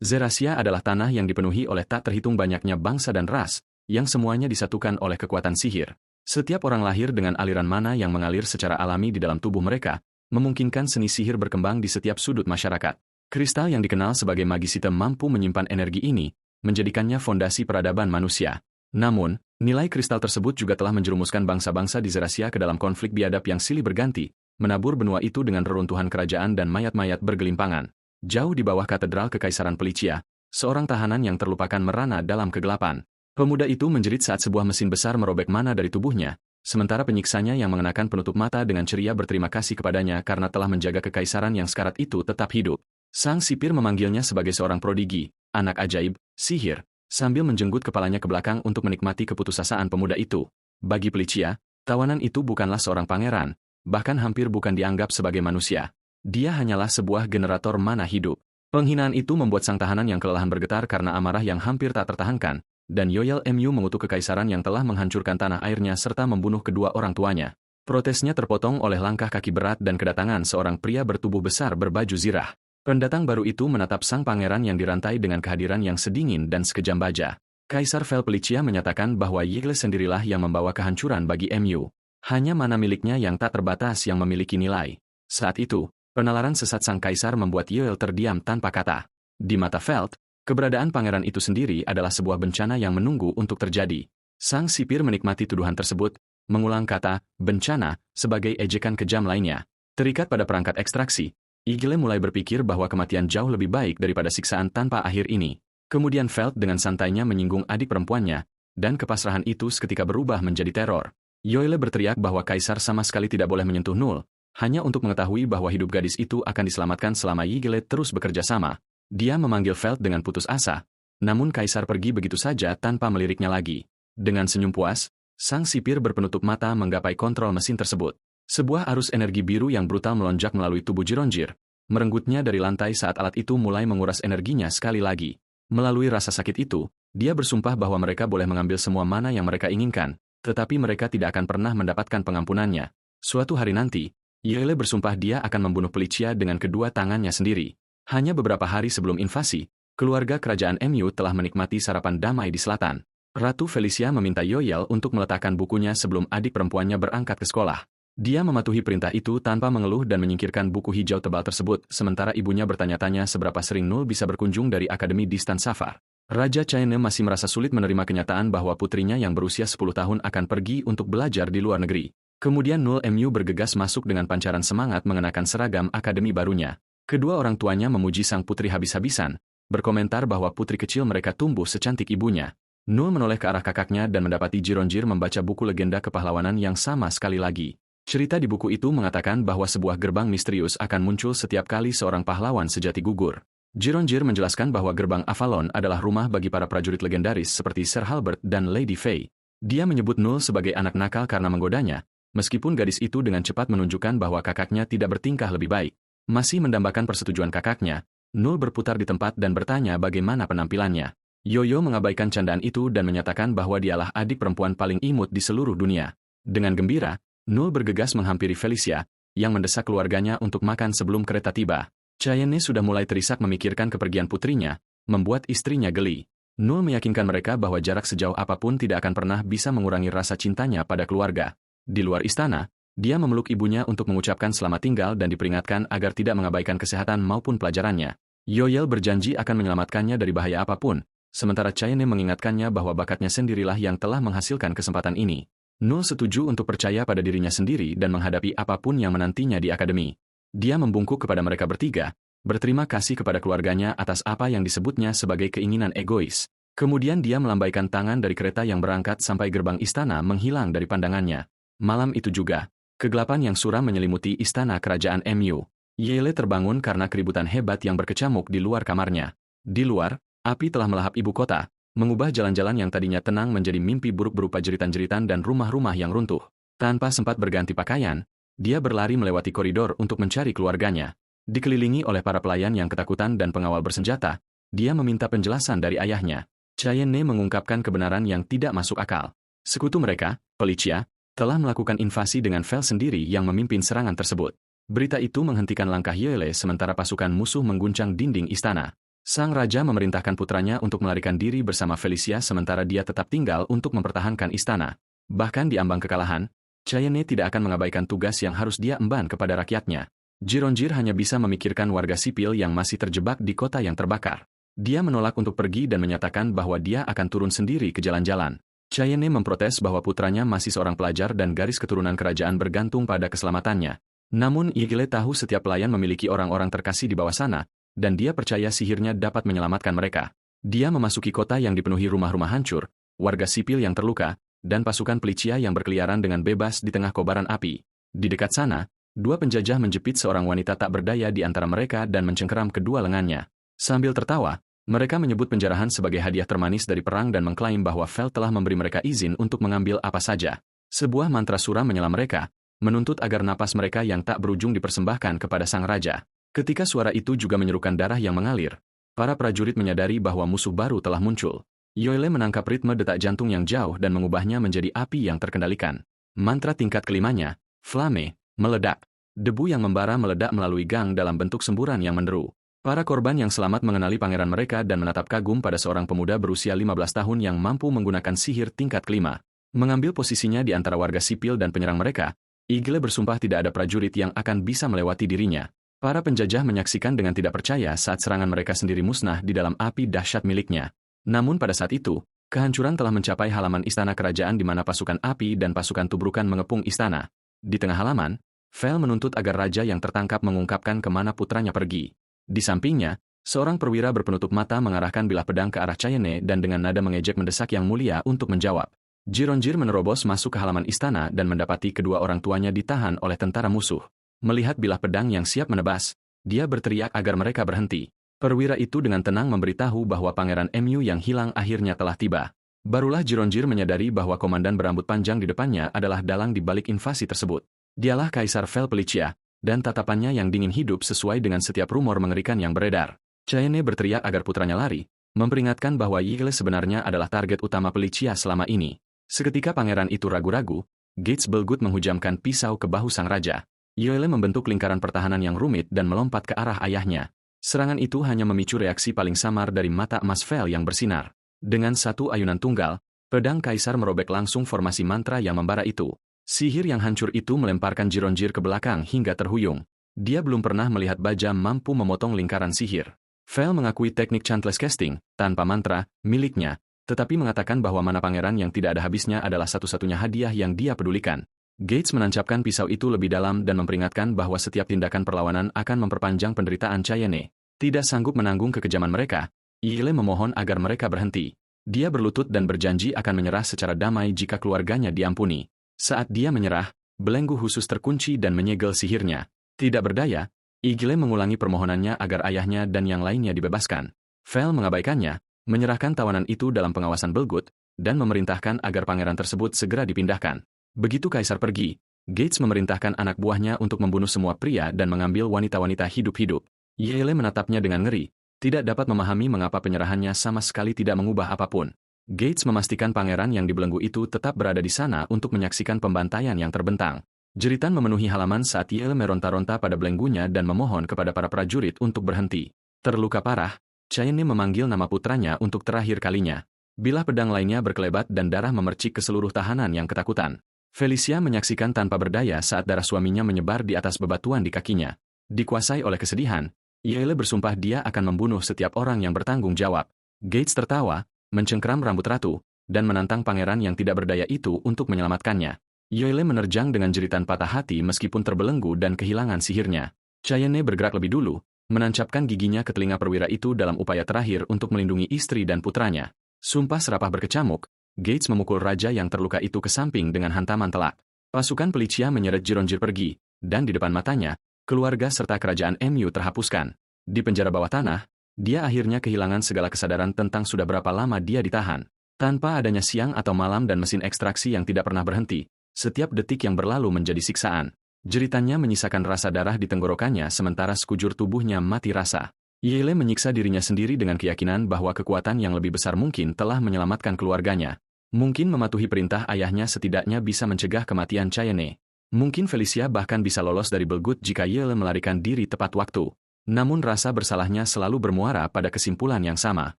Zerasia adalah tanah yang dipenuhi oleh tak terhitung banyaknya bangsa dan ras, yang semuanya disatukan oleh kekuatan sihir. Setiap orang lahir dengan aliran mana yang mengalir secara alami di dalam tubuh mereka, memungkinkan seni sihir berkembang di setiap sudut masyarakat. Kristal yang dikenal sebagai magisite mampu menyimpan energi ini, menjadikannya fondasi peradaban manusia. Namun, nilai kristal tersebut juga telah menjerumuskan bangsa-bangsa di Zerasia ke dalam konflik biadab yang silih berganti, menabur benua itu dengan reruntuhan kerajaan dan mayat-mayat bergelimpangan. Jauh di bawah katedral Kekaisaran Pelicia, seorang tahanan yang terlupakan merana dalam kegelapan. Pemuda itu menjerit saat sebuah mesin besar merobek mana dari tubuhnya, sementara penyiksanya yang mengenakan penutup mata dengan ceria berterima kasih kepadanya karena telah menjaga kekaisaran yang sekarat itu tetap hidup. Sang sipir memanggilnya sebagai seorang prodigi, anak ajaib, sihir, sambil menjenggut kepalanya ke belakang untuk menikmati keputusasaan pemuda itu. Bagi Pelicia, tawanan itu bukanlah seorang pangeran, bahkan hampir bukan dianggap sebagai manusia. Dia hanyalah sebuah generator mana hidup. Penghinaan itu membuat sang tahanan yang kelelahan bergetar karena amarah yang hampir tak tertahankan, dan Yoel Mu mengutuk kekaisaran yang telah menghancurkan tanah airnya serta membunuh kedua orang tuanya. Protesnya terpotong oleh langkah kaki berat dan kedatangan seorang pria bertubuh besar berbaju zirah. Pendatang baru itu menatap sang pangeran yang dirantai dengan kehadiran yang sedingin dan sekejam baja. Kaisar Vel Pelicia menyatakan bahwa Yegle sendirilah yang membawa kehancuran bagi Mu. Hanya mana miliknya yang tak terbatas yang memiliki nilai. Saat itu, penalaran sesat sang kaisar membuat Yoel terdiam tanpa kata. Di mata Veld, keberadaan pangeran itu sendiri adalah sebuah bencana yang menunggu untuk terjadi. Sang sipir menikmati tuduhan tersebut, mengulang kata bencana sebagai ejekan kejam lainnya. Terikat pada perangkat ekstraksi, Yegle mulai berpikir bahwa kematian jauh lebih baik daripada siksaan tanpa akhir ini. Kemudian Veld dengan santainya menyinggung adik perempuannya, dan kepasrahan itu seketika berubah menjadi teror. Yoel berteriak bahwa kaisar sama sekali tidak boleh menyentuh Null, hanya untuk mengetahui bahwa hidup gadis itu akan diselamatkan selama Yegle terus bekerja sama. Dia memanggil Veld dengan putus asa, namun kaisar pergi begitu saja tanpa meliriknya lagi. Dengan senyum puas, sang sipir berpenutup mata menggapai kontrol mesin tersebut. Sebuah arus energi biru yang brutal melonjak melalui tubuh Jironjir, merenggutnya dari lantai saat alat itu mulai menguras energinya sekali lagi. Melalui rasa sakit itu, dia bersumpah bahwa mereka boleh mengambil semua mana yang mereka inginkan, tetapi mereka tidak akan pernah mendapatkan pengampunannya. Suatu hari nanti, Yegle bersumpah dia akan membunuh Pelicia dengan kedua tangannya sendiri. Hanya beberapa hari sebelum invasi, keluarga kerajaan Mu telah menikmati sarapan damai di selatan. Ratu Felicia meminta Yoel untuk meletakkan bukunya sebelum adik perempuannya berangkat ke sekolah. Dia mematuhi perintah itu tanpa mengeluh dan menyingkirkan buku hijau tebal tersebut, sementara ibunya bertanya-tanya seberapa sering Null bisa berkunjung dari Akademi Distan Safar. Raja Chayenne masih merasa sulit menerima kenyataan bahwa putrinya yang berusia 10 tahun akan pergi untuk belajar di luar negeri. Kemudian Null Mu bergegas masuk dengan pancaran semangat mengenakan seragam akademi barunya. Kedua orang tuanya memuji sang putri habis-habisan, berkomentar bahwa putri kecil mereka tumbuh secantik ibunya. Null menoleh ke arah kakaknya dan mendapati Jironjir membaca buku legenda kepahlawanan yang sama sekali lagi. Cerita di buku itu mengatakan bahwa sebuah gerbang misterius akan muncul setiap kali seorang pahlawan sejati gugur. Jironjir menjelaskan bahwa gerbang Avalon adalah rumah bagi para prajurit legendaris seperti Sir Halbert dan Lady Faye. Dia menyebut Null sebagai anak nakal karena menggodanya, meskipun gadis itu dengan cepat menunjukkan bahwa kakaknya tidak bertingkah lebih baik. Masih mendambakan persetujuan kakaknya, Null berputar di tempat dan bertanya bagaimana penampilannya. Yoyo mengabaikan candaan itu dan menyatakan bahwa dialah adik perempuan paling imut di seluruh dunia. Dengan gembira, Null bergegas menghampiri Felicia, yang mendesak keluarganya untuk makan sebelum kereta tiba. Chayenne sudah mulai terisak memikirkan kepergian putrinya, membuat istrinya geli. Null meyakinkan mereka bahwa jarak sejauh apapun tidak akan pernah bisa mengurangi rasa cintanya pada keluarga. Di luar istana, dia memeluk ibunya untuk mengucapkan selamat tinggal dan diperingatkan agar tidak mengabaikan kesehatan maupun pelajarannya. Yoel berjanji akan menyelamatkannya dari bahaya apapun, sementara Chayenne mengingatkannya bahwa bakatnya sendirilah yang telah menghasilkan kesempatan ini. Null setuju untuk percaya pada dirinya sendiri dan menghadapi apapun yang menantinya di akademi. Dia membungkuk kepada mereka bertiga, berterima kasih kepada keluarganya atas apa yang disebutnya sebagai keinginan egois. Kemudian dia melambaikan tangan dari kereta yang berangkat sampai gerbang istana menghilang dari pandangannya. Malam itu juga, kegelapan yang suram menyelimuti istana kerajaan Mu. Yegle terbangun karena keributan hebat yang berkecamuk di luar kamarnya. Di luar, api telah melahap ibu kota, mengubah jalan-jalan yang tadinya tenang menjadi mimpi buruk berupa jeritan-jeritan dan rumah-rumah yang runtuh. Tanpa sempat berganti pakaian, dia berlari melewati koridor untuk mencari keluarganya. Dikelilingi oleh para pelayan yang ketakutan dan pengawal bersenjata, dia meminta penjelasan dari ayahnya. Chayenne mengungkapkan kebenaran yang tidak masuk akal. Sekutu mereka, Pelicia, telah melakukan invasi dengan Vel sendiri yang memimpin serangan tersebut. Berita itu menghentikan langkah Yeole sementara pasukan musuh mengguncang dinding istana. Sang raja memerintahkan putranya untuk melarikan diri bersama Felicia sementara dia tetap tinggal untuk mempertahankan istana. Bahkan di ambang kekalahan, Cheyenne tidak akan mengabaikan tugas yang harus dia emban kepada rakyatnya. Gironjir hanya bisa memikirkan warga sipil yang masih terjebak di kota yang terbakar. Dia menolak untuk pergi dan menyatakan bahwa dia akan turun sendiri ke jalan-jalan. Cheyenne memprotes bahwa putranya masih seorang pelajar dan garis keturunan kerajaan bergantung pada keselamatannya. Namun Igile tahu setiap pelayan memiliki orang-orang terkasih di bawah sana, dan dia percaya sihirnya dapat menyelamatkan mereka. Dia memasuki kota yang dipenuhi rumah-rumah hancur, warga sipil yang terluka, dan pasukan Felicia yang berkeliaran dengan bebas di tengah kobaran api. Di dekat sana, dua penjajah menjepit seorang wanita tak berdaya di antara mereka dan mencengkeram kedua lengannya. Sambil tertawa, mereka menyebut penjarahan sebagai hadiah termanis dari perang dan mengklaim bahwa Vel telah memberi mereka izin untuk mengambil apa saja. Sebuah mantra suram menyela mereka, menuntut agar napas mereka yang tak berujung dipersembahkan kepada sang raja. Ketika suara itu juga menyerukan darah yang mengalir, para prajurit menyadari bahwa musuh baru telah muncul. Yoele menangkap ritme detak jantung yang jauh dan mengubahnya menjadi api yang terkendalikan. Mantra tingkat kelimanya, Flame, meledak. Debu yang membara meledak melalui gang dalam bentuk semburan yang menderu. Para korban yang selamat mengenali pangeran mereka dan menatap kagum pada seorang pemuda berusia 15 tahun yang mampu menggunakan sihir tingkat kelima. Mengambil posisinya di antara warga sipil dan penyerang mereka, Igile bersumpah tidak ada prajurit yang akan bisa melewati dirinya. Para penjajah menyaksikan dengan tidak percaya saat serangan mereka sendiri musnah di dalam api dahsyat miliknya. Namun pada saat itu, kehancuran telah mencapai halaman istana kerajaan di mana pasukan api dan pasukan tubrukan mengepung istana. Di tengah halaman, Vel menuntut agar raja yang tertangkap mengungkapkan kemana putranya pergi. Di sampingnya, seorang perwira berpenutup mata mengarahkan bilah pedang ke arah Cheyenne dan dengan nada mengejek mendesak yang mulia untuk menjawab. Gironjir menerobos masuk ke halaman istana dan mendapati kedua orang tuanya ditahan oleh tentara musuh. Melihat bilah pedang yang siap menebas, dia berteriak agar mereka berhenti. Perwira itu dengan tenang memberitahu bahwa Pangeran Mu yang hilang akhirnya telah tiba. Barulah Gironjir menyadari bahwa komandan berambut panjang di depannya adalah dalang di balik invasi tersebut. Dialah Kaisar Vel Felicia, dan tatapannya yang dingin hidup sesuai dengan setiap rumor mengerikan yang beredar. Cheyenne berteriak agar putranya lari, memperingatkan bahwa Yile sebenarnya adalah target utama Felicia selama ini. Seketika pangeran itu ragu-ragu, Gates Belgut menghujamkan pisau ke bahu sang raja. Yile membentuk lingkaran pertahanan yang rumit dan melompat ke arah ayahnya. Serangan itu hanya memicu reaksi paling samar dari mata emas Vel yang bersinar. Dengan satu ayunan tunggal, pedang kaisar merobek langsung formasi mantra yang membara itu. Sihir yang hancur itu melemparkan Gironjir ke belakang hingga terhuyung. Dia belum pernah melihat baja mampu memotong lingkaran sihir. Vel mengakui teknik Chantless Casting, tanpa mantra, miliknya, tetapi mengatakan bahwa mana pangeran yang tidak ada habisnya adalah satu-satunya hadiah yang dia pedulikan. Gates menancapkan pisau itu lebih dalam dan memperingatkan bahwa setiap tindakan perlawanan akan memperpanjang penderitaan Cheyenne. Tidak sanggup menanggung kekejaman mereka, Yile memohon agar mereka berhenti. Dia berlutut dan berjanji akan menyerah secara damai jika keluarganya diampuni. Saat dia menyerah, belenggu khusus terkunci dan menyegel sihirnya. Tidak berdaya, Igile mengulangi permohonannya agar ayahnya dan yang lainnya dibebaskan. Vel mengabaikannya, menyerahkan tawanan itu dalam pengawasan Belgut, dan memerintahkan agar pangeran tersebut segera dipindahkan. Begitu kaisar pergi, Gates memerintahkan anak buahnya untuk membunuh semua pria dan mengambil wanita-wanita hidup-hidup. Yile menatapnya dengan ngeri, tidak dapat memahami mengapa penyerahannya sama sekali tidak mengubah apapun. Gates memastikan pangeran yang dibelenggu itu tetap berada di sana untuk menyaksikan pembantaian yang terbentang. Jeritan memenuhi halaman saat Yile meronta-ronta pada belenggunya dan memohon kepada para prajurit untuk berhenti. Terluka parah, Cheyenne memanggil nama putranya untuk terakhir kalinya. Bilah pedang lainnya berkelebat dan darah memercik ke seluruh tahanan yang ketakutan. Felicia menyaksikan tanpa berdaya saat darah suaminya menyebar di atas bebatuan di kakinya. Dikuasai oleh kesedihan, Yile bersumpah dia akan membunuh setiap orang yang bertanggung jawab. Gates tertawa, mencengkeram rambut ratu, dan menantang pangeran yang tidak berdaya itu untuk menyelamatkannya. Yile menerjang dengan jeritan patah hati meskipun terbelenggu dan kehilangan sihirnya. Cheyenne bergerak lebih dulu, menancapkan giginya ke telinga perwira itu dalam upaya terakhir untuk melindungi istri dan putranya. Sumpah serapah berkecamuk, Gates memukul raja yang terluka itu ke samping dengan hantaman telak. Pasukan Felicia menyeret Gironjir pergi, dan di depan matanya, keluarga serta kerajaan Mu terhapuskan. Di penjara bawah tanah, dia akhirnya kehilangan segala kesadaran tentang sudah berapa lama dia ditahan. Tanpa adanya siang atau malam dan mesin ekstraksi yang tidak pernah berhenti, setiap detik yang berlalu menjadi siksaan. Jeritannya menyisakan rasa darah di tenggorokannya sementara sekujur tubuhnya mati rasa. Yile menyiksa dirinya sendiri dengan keyakinan bahwa kekuatan yang lebih besar mungkin telah menyelamatkan keluarganya. Mungkin mematuhi perintah ayahnya setidaknya bisa mencegah kematian Cheyenne. Mungkin Felicia bahkan bisa lolos dari Belgut jika Yile melarikan diri tepat waktu. Namun rasa bersalahnya selalu bermuara pada kesimpulan yang sama.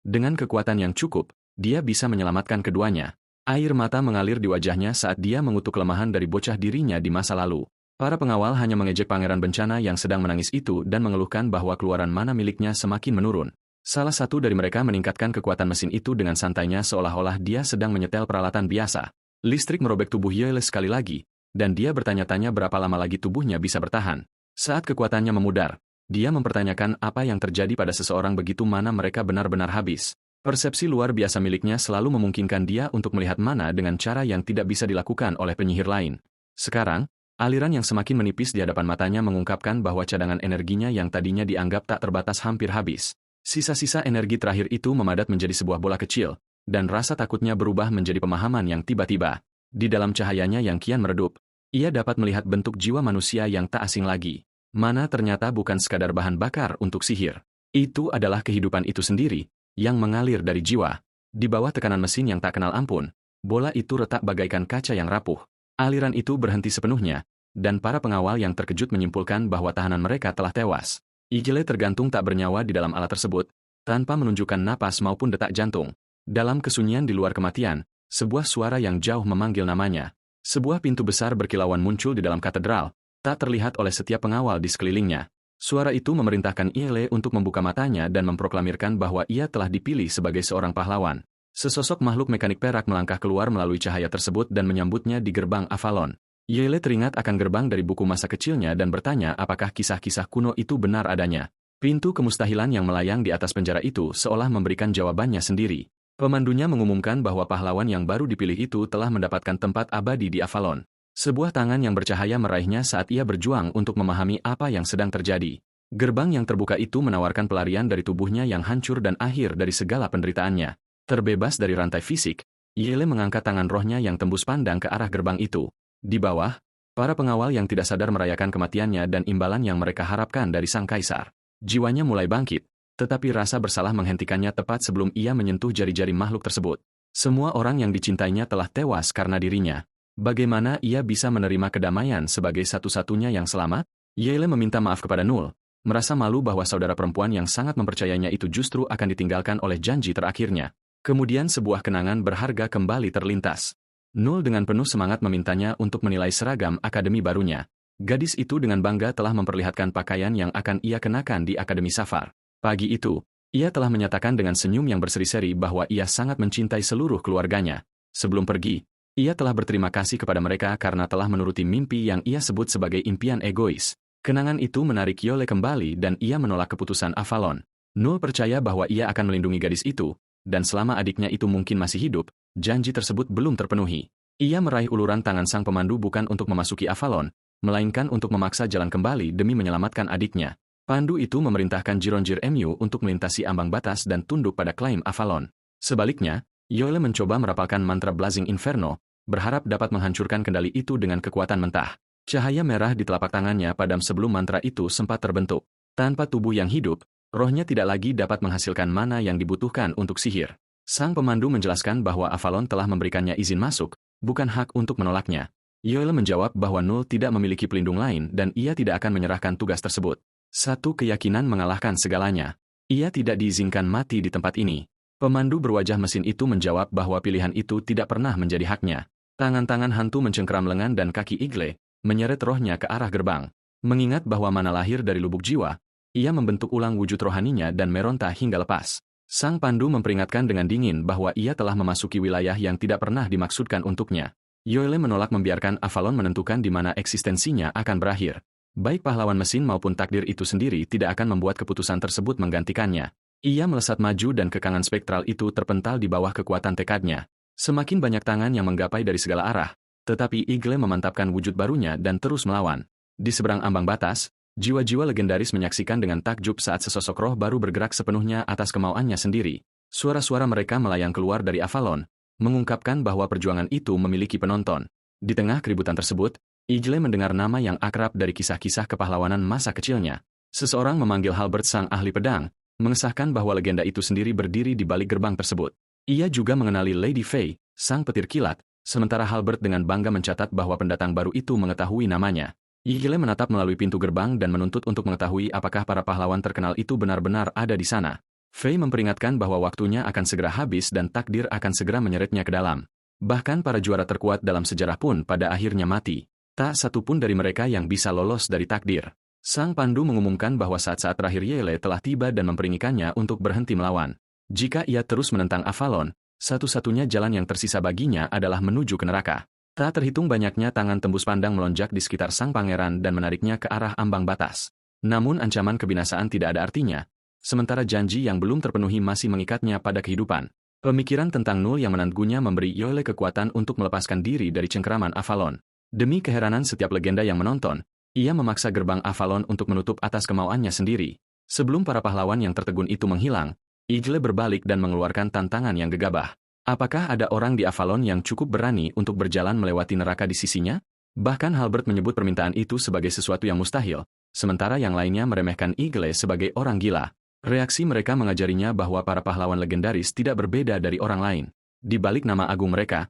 Dengan kekuatan yang cukup, dia bisa menyelamatkan keduanya. Air mata mengalir di wajahnya saat dia mengutuk kelemahan dari bocah dirinya di masa lalu. Para pengawal hanya mengejek Pangeran Bencana yang sedang menangis itu dan mengeluhkan bahwa keluaran mana miliknya semakin menurun. Salah satu dari mereka meningkatkan kekuatan mesin itu dengan santainya seolah-olah dia sedang menyetel peralatan biasa. Listrik merobek tubuh Yeole sekali lagi, dan dia bertanya-tanya berapa lama lagi tubuhnya bisa bertahan. Saat kekuatannya memudar, dia mempertanyakan apa yang terjadi pada seseorang begitu mana mereka benar-benar habis. Persepsi luar biasa miliknya selalu memungkinkan dia untuk melihat mana dengan cara yang tidak bisa dilakukan oleh penyihir lain. Sekarang, aliran yang semakin menipis di hadapan matanya mengungkapkan bahwa cadangan energinya yang tadinya dianggap tak terbatas hampir habis. Sisa-sisa energi terakhir itu memadat menjadi sebuah bola kecil, dan rasa takutnya berubah menjadi pemahaman yang tiba-tiba. Di dalam cahayanya yang kian meredup, ia dapat melihat bentuk jiwa manusia yang tak asing lagi. Mana ternyata bukan sekadar bahan bakar untuk sihir. Itu adalah kehidupan itu sendiri, yang mengalir dari jiwa. Di bawah tekanan mesin yang tak kenal ampun, bola itu retak bagaikan kaca yang rapuh. Aliran itu berhenti sepenuhnya, dan para pengawal yang terkejut menyimpulkan bahwa tahanan mereka telah tewas. Igile tergantung tak bernyawa di dalam alat tersebut, tanpa menunjukkan napas maupun detak jantung. Dalam kesunyian di luar kematian, sebuah suara yang jauh memanggil namanya. Sebuah pintu besar berkilauan muncul di dalam katedral, tak terlihat oleh setiap pengawal di sekelilingnya. Suara itu memerintahkan Igile untuk membuka matanya dan memproklamirkan bahwa ia telah dipilih sebagai seorang pahlawan. Sesosok makhluk mekanik perak melangkah keluar melalui cahaya tersebut dan menyambutnya di gerbang Avalon. Yeole teringat akan gerbang dari buku masa kecilnya dan bertanya apakah kisah-kisah kuno itu benar adanya. Pintu kemustahilan yang melayang di atas penjara itu seolah memberikan jawabannya sendiri. Pemandunya mengumumkan bahwa pahlawan yang baru dipilih itu telah mendapatkan tempat abadi di Avalon. Sebuah tangan yang bercahaya meraihnya saat ia berjuang untuk memahami apa yang sedang terjadi. Gerbang yang terbuka itu menawarkan pelarian dari tubuhnya yang hancur dan akhir dari segala penderitaannya. Terbebas dari rantai fisik, Yeole mengangkat tangan rohnya yang tembus pandang ke arah gerbang itu. Di bawah, para pengawal yang tidak sadar merayakan kematiannya dan imbalan yang mereka harapkan dari sang kaisar. Jiwanya mulai bangkit, tetapi rasa bersalah menghentikannya tepat sebelum ia menyentuh jari-jari makhluk tersebut. Semua orang yang dicintainya telah tewas karena dirinya. Bagaimana ia bisa menerima kedamaian sebagai satu-satunya yang selamat? Yeole meminta maaf kepada Null, merasa malu bahwa saudara perempuan yang sangat mempercayainya itu justru akan ditinggalkan oleh janji terakhirnya. Kemudian sebuah kenangan berharga kembali terlintas. Null dengan penuh semangat memintanya untuk menilai seragam akademi barunya. Gadis itu dengan bangga telah memperlihatkan pakaian yang akan ia kenakan di Akademi Safar. Pagi itu, ia telah menyatakan dengan senyum yang berseri-seri bahwa ia sangat mencintai seluruh keluarganya. Sebelum pergi, ia telah berterima kasih kepada mereka karena telah menuruti mimpi yang ia sebut sebagai impian egois. Kenangan itu menarik Yeole kembali dan ia menolak keputusan Avalon. Null percaya bahwa ia akan melindungi gadis itu, dan selama adiknya itu mungkin masih hidup, janji tersebut belum terpenuhi. Ia meraih uluran tangan sang pemandu bukan untuk memasuki Avalon, melainkan untuk memaksa jalan kembali demi menyelamatkan adiknya. Pandu itu memerintahkan Gironjir Mu untuk melintasi ambang batas dan tunduk pada klaim Avalon. Sebaliknya, Yeole mencoba merapalkan mantra Blazing Inferno, berharap dapat menghancurkan kendali itu dengan kekuatan mentah. Cahaya merah di telapak tangannya padam sebelum mantra itu sempat terbentuk. Tanpa tubuh yang hidup, rohnya tidak lagi dapat menghasilkan mana yang dibutuhkan untuk sihir. Sang pemandu menjelaskan bahwa Avalon telah memberikannya izin masuk, bukan hak untuk menolaknya. Yeole menjawab bahwa Null tidak memiliki pelindung lain dan ia tidak akan menyerahkan tugas tersebut. Satu keyakinan mengalahkan segalanya. Ia tidak diizinkan mati di tempat ini. Pemandu berwajah mesin itu menjawab bahwa pilihan itu tidak pernah menjadi haknya. Tangan-tangan hantu mencengkeram lengan dan kaki Igle, menyeret rohnya ke arah gerbang. Mengingat bahwa mana lahir dari lubuk jiwa, ia membentuk ulang wujud rohaninya dan meronta hingga lepas. Sang pandu memperingatkan dengan dingin bahwa ia telah memasuki wilayah yang tidak pernah dimaksudkan untuknya. Yeole menolak membiarkan Avalon menentukan di mana eksistensinya akan berakhir. Baik pahlawan mesin maupun takdir itu sendiri tidak akan membuat keputusan tersebut menggantikannya. Ia melesat maju dan kekangan spektral itu terpental di bawah kekuatan tekadnya. Semakin banyak tangan yang menggapai dari segala arah, tetapi Igle memantapkan wujud barunya dan terus melawan. Di seberang ambang batas, jiwa-jiwa legendaris menyaksikan dengan takjub saat sesosok roh baru bergerak sepenuhnya atas kemauannya sendiri. Suara-suara mereka melayang keluar dari Avalon, mengungkapkan bahwa perjuangan itu memiliki penonton. Di tengah keributan tersebut, Igle mendengar nama yang akrab dari kisah-kisah kepahlawanan masa kecilnya. Seseorang memanggil Halbert sang ahli pedang, mengesahkan bahwa legenda itu sendiri berdiri di balik gerbang tersebut. Ia juga mengenali Lady Fei, sang petir kilat, sementara Halbert dengan bangga mencatat bahwa pendatang baru itu mengetahui namanya. Yile menatap melalui pintu gerbang dan menuntut untuk mengetahui apakah para pahlawan terkenal itu benar-benar ada di sana. Fei memperingatkan bahwa waktunya akan segera habis dan takdir akan segera menyeretnya ke dalam. Bahkan para juara terkuat dalam sejarah pun pada akhirnya mati. Tak satu pun dari mereka yang bisa lolos dari takdir. Sang Pandu mengumumkan bahwa saat-saat terakhir Yile telah tiba dan memperingatkannya untuk berhenti melawan. Jika ia terus menentang Avalon, satu-satunya jalan yang tersisa baginya adalah menuju ke neraka. Tak terhitung banyaknya tangan tembus pandang melonjak di sekitar sang pangeran dan menariknya ke arah ambang batas. Namun ancaman kebinasaan tidak ada artinya, sementara janji yang belum terpenuhi masih mengikatnya pada kehidupan. Pemikiran tentang Nul yang menanggungnya memberi Yole kekuatan untuk melepaskan diri dari cengkeraman Avalon. Demi keheranan setiap legenda yang menonton, ia memaksa gerbang Avalon untuk menutup atas kemauannya sendiri. Sebelum para pahlawan yang tertegun itu menghilang, Yile berbalik dan mengeluarkan tantangan yang gegabah. Apakah ada orang di Avalon yang cukup berani untuk berjalan melewati neraka di sisinya? Bahkan Halbert menyebut permintaan itu sebagai sesuatu yang mustahil, sementara yang lainnya meremehkan Yile sebagai orang gila. Reaksi mereka mengajarinya bahwa para pahlawan legendaris tidak berbeda dari orang lain. Di balik nama agung mereka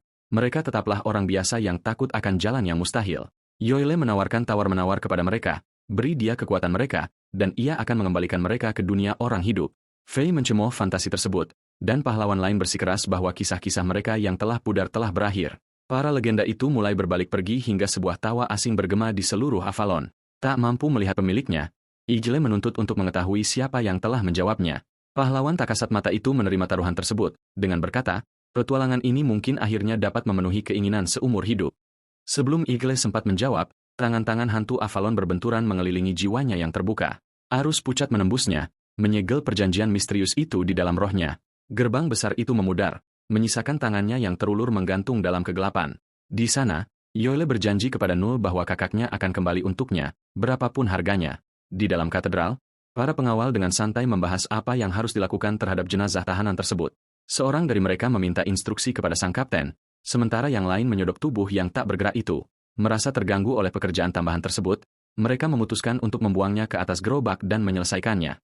tetaplah orang biasa yang takut akan jalan yang mustahil. Yole menawarkan tawar-menawar kepada mereka, beri dia kekuatan mereka, dan ia akan mengembalikan mereka ke dunia orang hidup. Fei mencemooh fantasi tersebut, dan pahlawan lain bersikeras bahwa kisah-kisah mereka yang telah pudar telah berakhir. Para legenda itu mulai berbalik pergi hingga sebuah tawa asing bergema di seluruh Avalon. Tak mampu melihat pemiliknya, Yile menuntut untuk mengetahui siapa yang telah menjawabnya. Pahlawan tak kasat mata itu menerima taruhan tersebut, dengan berkata, petualangan ini mungkin akhirnya dapat memenuhi keinginan seumur hidup. Sebelum Yile sempat menjawab, tangan-tangan hantu Avalon berbenturan mengelilingi jiwanya yang terbuka. Arus pucat menembusnya, menyegel perjanjian misterius itu di dalam rohnya. Gerbang besar itu memudar, menyisakan tangannya yang terulur menggantung dalam kegelapan. Di sana, Yole berjanji kepada Nul bahwa kakaknya akan kembali untuknya, berapapun harganya. Di dalam katedral, para pengawal dengan santai membahas apa yang harus dilakukan terhadap jenazah tahanan tersebut. Seorang dari mereka meminta instruksi kepada sang kapten, sementara yang lain menyodok tubuh yang tak bergerak itu. Merasa terganggu oleh pekerjaan tambahan tersebut, mereka memutuskan untuk membuangnya ke atas gerobak dan menyelesaikannya.